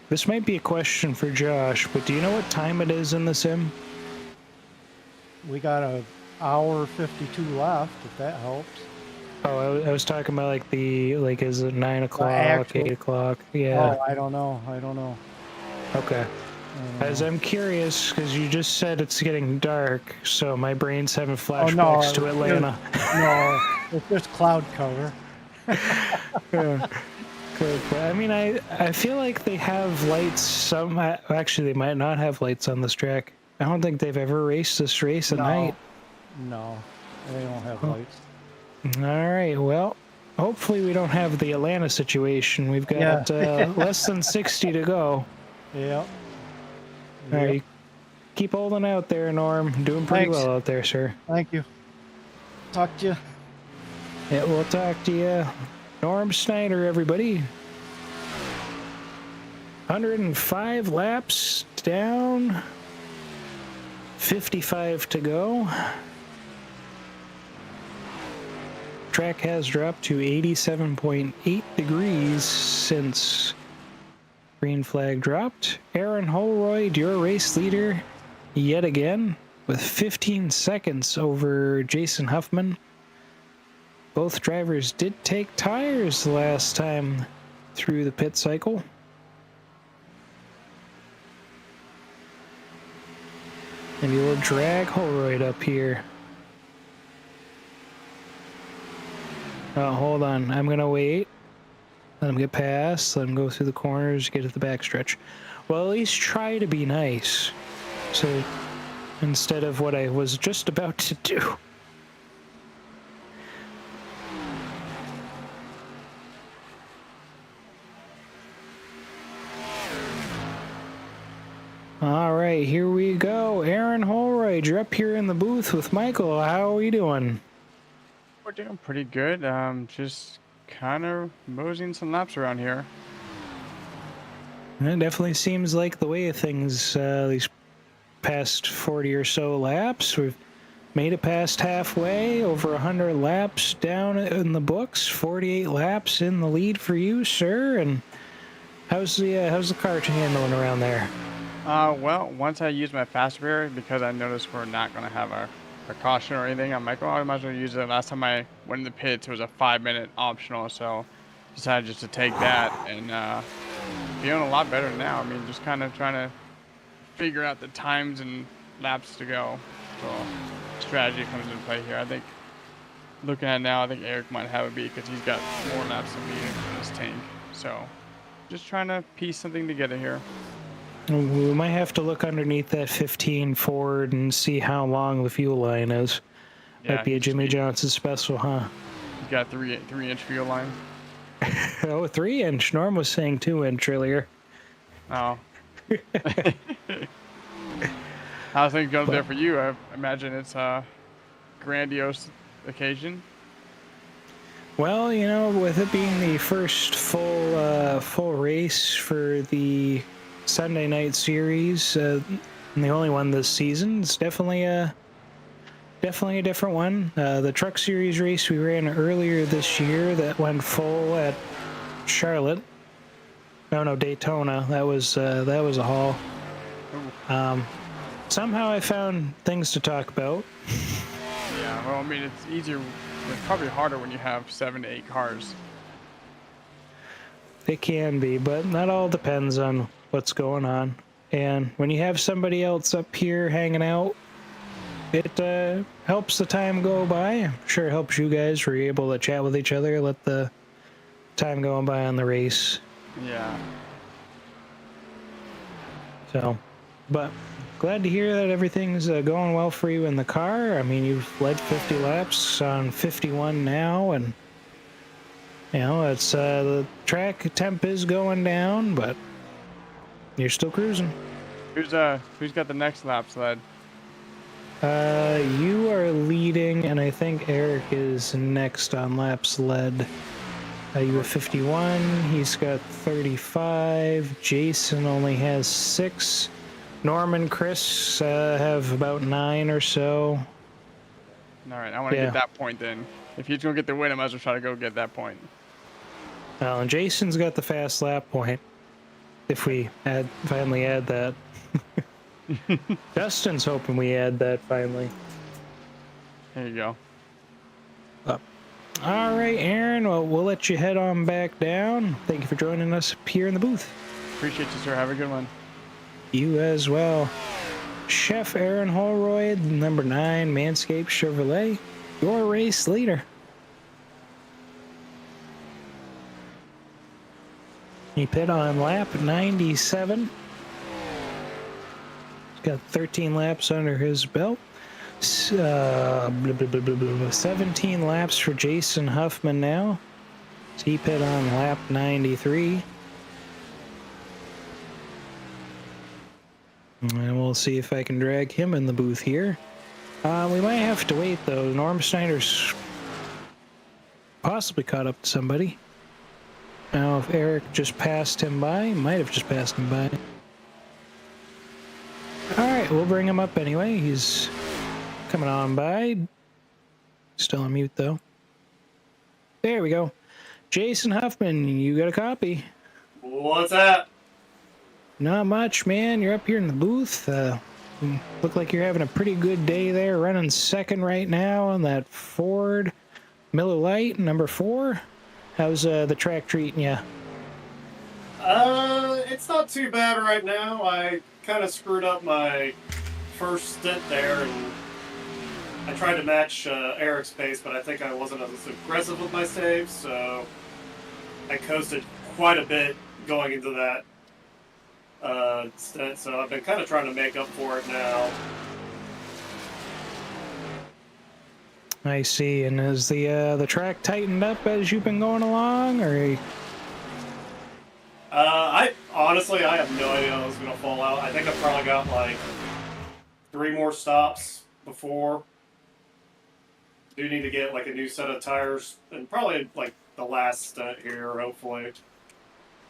This might be a question for Josh, but do you know what time it is in the sim? We got an hour 52 left, if that helps. Oh, I was talking about like is it 9 o'clock, actual- 8 o'clock? Yeah. Oh, I don't know. Okay. As I'm curious, because you just said it's getting dark, so my brain's having flashbacks to Atlanta. No, it's just cloud cover. Yeah. Good. I mean, I feel like they have lights. Actually, they might not have lights on this track. I don't think they've ever raced this race at night. No, they don't have lights. All right. Well, hopefully we don't have the Atlanta situation. We've got less than 60 to go. Yep. All right. Keep holding out there, Norm. Doing pretty Thanks. well out there, sir. Thank you. Talk to you. Yeah, we'll talk to you. Norm Snyder, everybody. 105 laps down. 55 to go. Track has dropped to 87.8 degrees since green flag dropped. Aaron Holroyd, your race leader, yet again, with 15 seconds over Jason Huffman. Both drivers did take tires the last time through the pit cycle. Maybe we'll drag Holroyd up here. Oh, hold on. I'm going to wait. Let him get past. Let him go through the corners, get to the backstretch. Well, at least try to be nice. So, instead of what I was just about to do. All right, here we go. Aaron Holroyd, you're up here in the booth with Michael. How are you doing? We're doing pretty good. Just kind of moseying some laps around here. It definitely seems like the way of things these past 40 or so laps. We've made it past halfway, over 100 laps down in the books, 48 laps in the lead for you, sir. And how's the car handling around there? Well, once I use my fast rear, because I noticed we're not going to have a caution or anything, I'm like, oh, I might as well use it. Last time I went in the pits, it was a 5-minute optional, so decided just to take that and feeling a lot better now. I mean, just kind of trying to figure out the times and laps to go. So strategy comes into play here. I think looking at it now, I think Eric might have a beat because he's got more laps than me in his tank. So just trying to piece something together here. We might have to look underneath that 15 Ford and see how long the fuel line is. Yeah, Might be a Jimmy Johnson special, huh? He's got 3-inch fuel line. Oh, 3-inch. Norm was saying 2-inch earlier. Oh. How's things going there for you? I imagine it's a grandiose occasion. Well, you know, with it being the first full race for the Sunday night series, and the only one this season, it's definitely a different one. The truck series race we ran earlier this year that went full at Charlotte. No, Daytona. That was a haul. Somehow I found things to talk about. Yeah, well, I mean, it's easier. It's probably harder when you have 7 to 8 cars. It can be, but that all depends on what's going on. And when you have somebody else up here hanging out, it helps the time go by. I'm sure it helps you guys where you're able to chat with each other, let the time go by on the race. Yeah. So, but glad to hear that everything's going well for you in the car. I mean, you've led 50 laps on 51 now, and you know, it's the track temp is going down, but you're still cruising. Who's got the next laps led? You are leading, and I think Eric is next on laps led. You have 51. He's got 35. Jason only has 6. Norm and Chris have about 9 or so. All right, I want to Yeah. get that point then. If he's going to get the win, I might as well try to go get that point. Well, and Jason's got the fast lap point. If we finally add that. Justin's hoping we add that finally. There you go. All right, Aaron. Well, we'll let you head on back down. Thank you for joining us here in the booth. Appreciate you, sir. Have a good one. You as well. Chef Aaron Holroyd, number 9, Manscaped Chevrolet, your race leader. He pit on lap 97. He's got 13 laps under his belt. 17 laps for Jason Huffman now. So he pit on lap 93. And we'll see if I can drag him in the booth here. We might have to wait, though. Norm Snyder's possibly caught up to somebody. Now, if Eric just passed him by, might have just passed him by. Alright, we'll bring him up anyway. He's coming on by. Still on mute, though. There we go. Jason Huffman, you got a copy. What's that? Not much, man. You're up here in the booth. Look like you're having a pretty good day there, running second right now on that Ford Miller Lite, number 4. How's the track treating you? It's not too bad right now. I kind of screwed up my first stint there, and I tried to match Eric's pace, but I think I wasn't as aggressive with my saves, so I coasted quite a bit going into that stint, so I've been kind of trying to make up for it now. I see. And is the track tightened up as you've been going along, or? I honestly, I have no idea how it's gonna fall out. I think I've probably got like 3 more stops before. Do need to get like a new set of tires, and probably like the last stunt here, hopefully.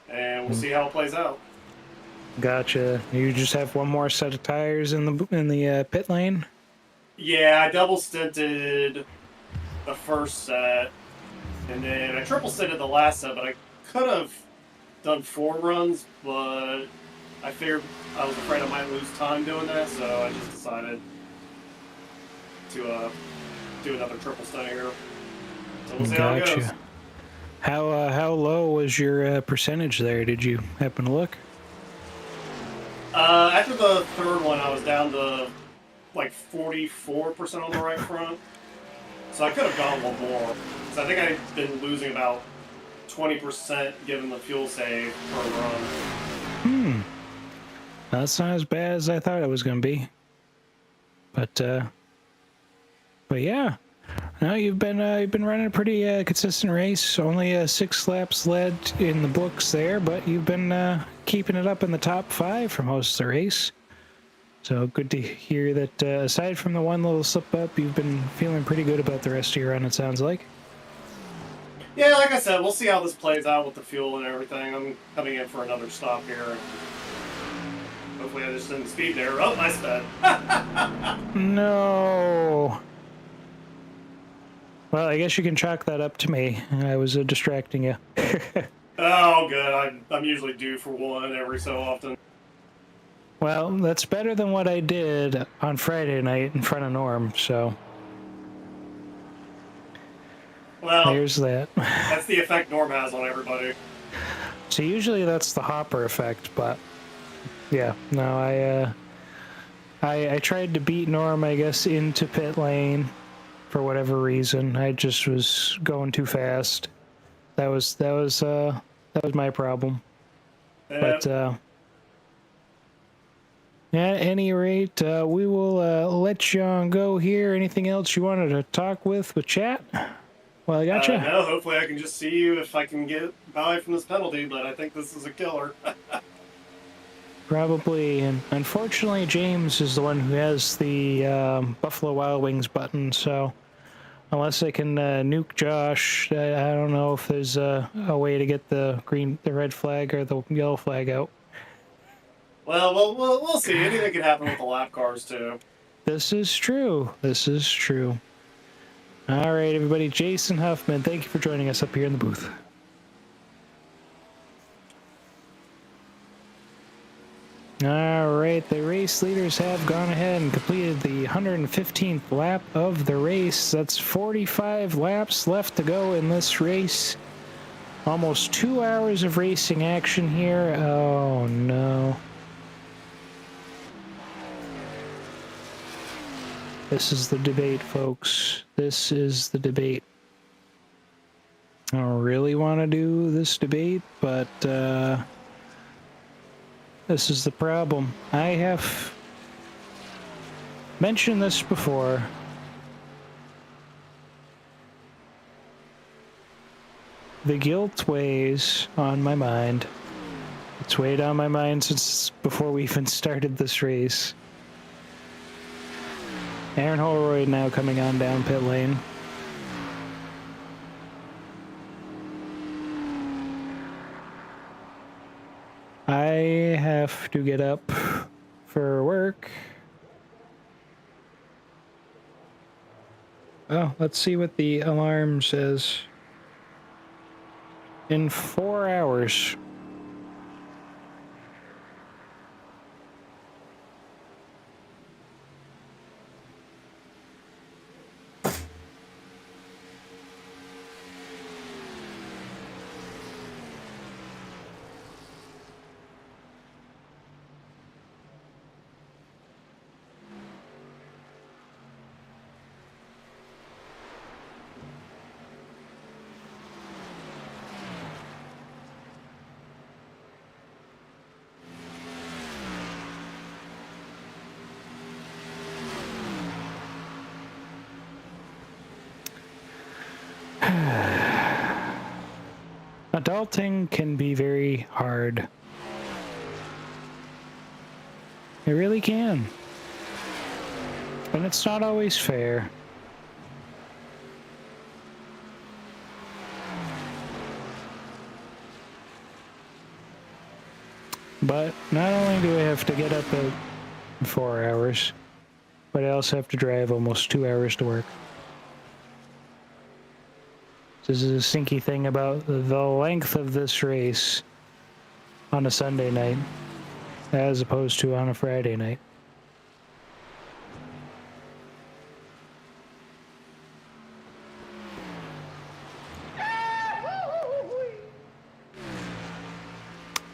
And we'll see how it plays out. Gotcha. You just have one more set of tires in the pit lane? Yeah, I double stinted the first set, and then I triple stinted the last set, but I could have done 4 runs, but I figured I was afraid I might lose time doing that, so I just decided to do another triple stint here. So we'll see how it goes. How low was your percentage there? Did you happen to look? After the third one, I was down to like 44% on the right front. So I could have gone one more. So I think I've been losing about 20% given the fuel save per run. That's not as bad as I thought it was going to be. But yeah. No, you've been running a pretty consistent race. Only 6 laps led in the books there, but you've been keeping it up in the top 5 for most of the race. So good to hear that. Aside from the one little slip up, you've been feeling pretty good about the rest of your run. It sounds like. Yeah, like I said, we'll see how this plays out with the fuel and everything. I'm coming in for another stop here. Hopefully, I just didn't speed there. Oh, my sped. No. Well, I guess you can chalk that up to me. I was distracting you. Oh, good. I'm usually due for one every so often. Well, that's better than what I did on Friday night in front of Norm, so Well, there's that. that's the effect Norm has on everybody. So usually that's the Hopper effect, but yeah, no, I tried to beat Norm, I guess, into pit lane for whatever reason. I just was going too fast. That was my problem. But at any rate, we will let you on go here. Anything else you wanted to talk with chat? Well, I got you. No, hopefully I can just see you if I can get by from this penalty, but I think this is a killer. Probably, and unfortunately, James is the one who has the Buffalo Wild Wings button, so Unless I can nuke Josh, I don't know if there's a way to get the red flag or the yellow flag out. Well, we'll see. Anything can happen with the lap cars too. This is true. This is true. All right, everybody. Jason Huffman, thank you for joining us up here in the booth. All right, the race leaders have gone ahead and completed the 115th lap of the race. That's 45 laps left to go in this race. Almost 2 hours of racing action here. Oh, no. This is the debate, folks. This is the debate. I don't really want to do this debate, but this is the problem. I have mentioned this before. The guilt weighs on my mind. It's weighed on my mind since before we even started this race. Aaron Holroyd now coming on down pit lane. I have to get up for work. Oh, let's see what the alarm says. In 4 hours. Adulting can be very hard. It really can. And it's not always fair. But not only do I have to get up at 4 hours, but I also have to drive almost 2 hours to work. This is a stinky thing about the length of this race on a Sunday night as opposed to on a Friday night.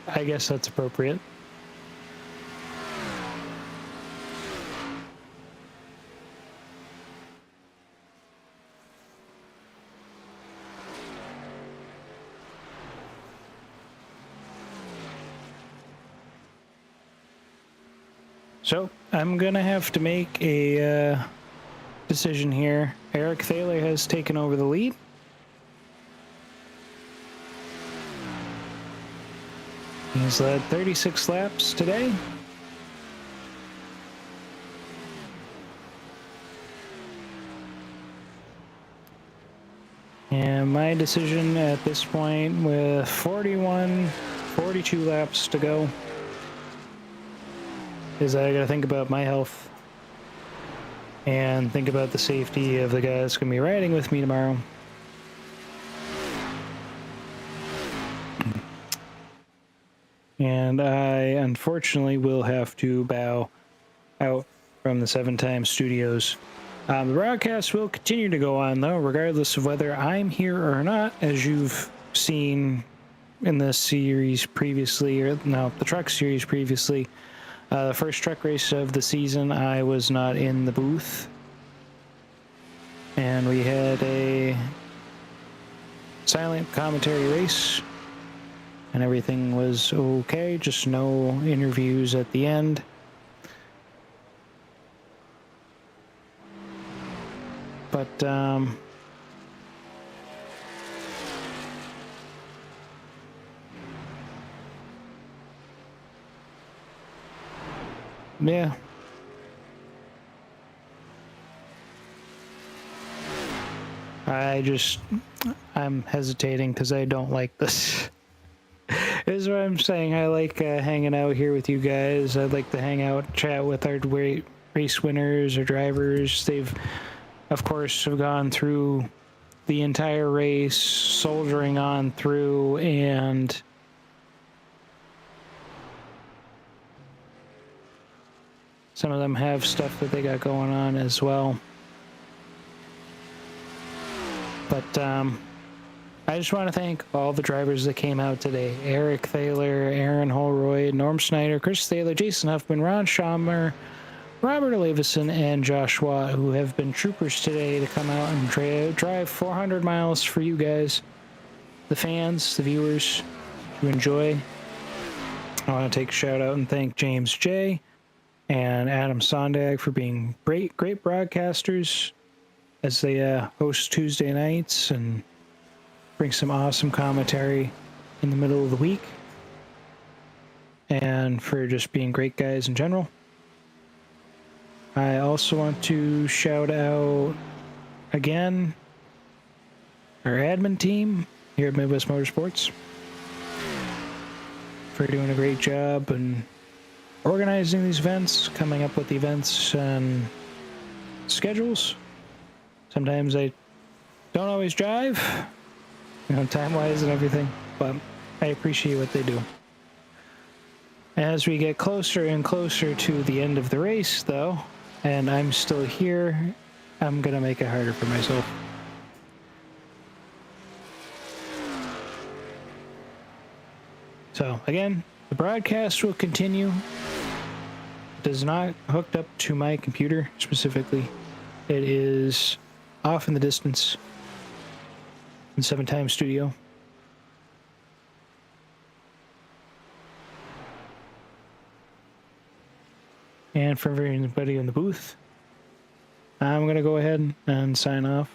I guess that's appropriate. So, I'm gonna have to make a decision here. Eric Thaler has taken over the lead. He's led 36 laps today. And my decision at this point, with 42 laps to go, is I gotta think about my health and think about the safety of the guy that's gonna be riding with me tomorrow. And I unfortunately will have to bow out from the 7-Time Studios. The broadcast will continue to go on, though, regardless of whether I'm here or not, as you've seen in this series previously, or no, the truck series previously. The first truck race of the season, I was not in the booth. And we had a silent commentary race. And everything was okay, just no interviews at the end. But, yeah. I'm hesitating because I don't like this. This is what I'm saying. I like hanging out here with you guys. I'd like to hang out, chat with our race winners or drivers. They've, of course, have gone through the entire race, soldiering on through, and some of them have stuff that they got going on as well. But I just want to thank all the drivers that came out today. Eric Thaler, Aaron Holroyd, Norm Snyder, Chris Thaler, Jason Huffman, Ron Schaumer, Robert Olevison, and Josh Watt, who have been troopers today to come out and drive 400 miles for you guys, the fans, the viewers, to enjoy. I want to take a shout out and thank James J. and Adam Sondag for being great broadcasters as they host Tuesday nights and bring some awesome commentary in the middle of the week, and for just being great guys in general. I also want to shout out again our admin team here at Midwest Motorsports for doing a great job and organizing these events, coming up with the events and schedules. Sometimes I don't always jive, time-wise and everything, but I appreciate what they do. As we get closer and closer to the end of the race, though, and I'm still here, I'm going to make it harder for myself. So, again, the broadcast will continue. It is not hooked up to my computer specifically. It is off in the distance in 7 Times Studio. And for everybody in the booth, I'm going to go ahead and sign off.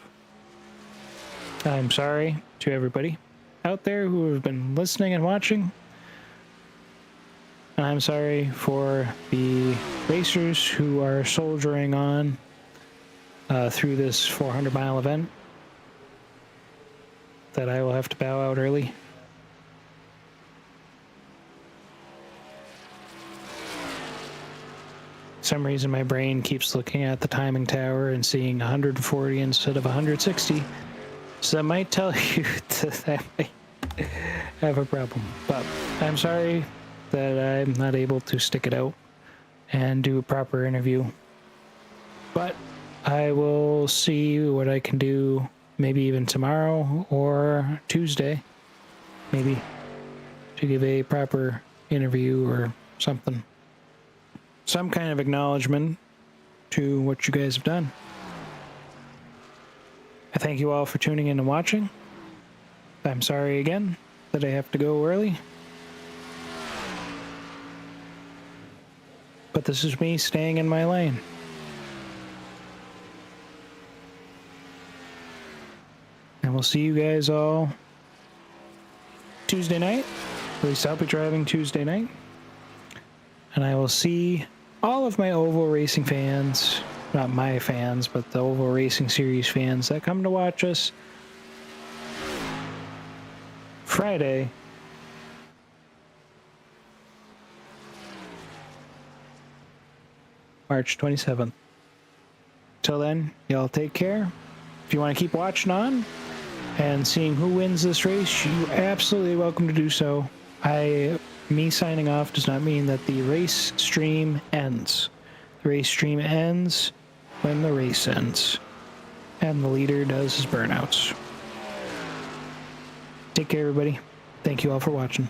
I'm sorry to everybody out there who have been listening and watching. And I'm sorry for the racers who are soldiering on through this 400-mile event that I will have to bow out early. For some reason my brain keeps looking at the timing tower and seeing 140 instead of 160. So that might tell you that I might have a problem. But I'm sorry that I'm not able to stick it out and do a proper interview. But I will see what I can do, maybe even tomorrow or Tuesday, maybe, to give a proper interview or something. Some kind of acknowledgement to what you guys have done. I thank you all for tuning in and watching. I'm sorry again that I have to go early. But this is me staying in my lane. And we'll see you guys all Tuesday night. At least I'll be driving Tuesday night. And I will see all of my Oval Racing fans, not my fans, but the Oval Racing Series fans that come to watch us Friday, March 27th. Till then, y'all take care. If you want to keep watching on and seeing who wins this race, you're absolutely welcome to do so. Me signing off does not mean that the race stream ends. The race stream ends when the race ends. And the leader does his burnouts. Take care, everybody. Thank you all for watching.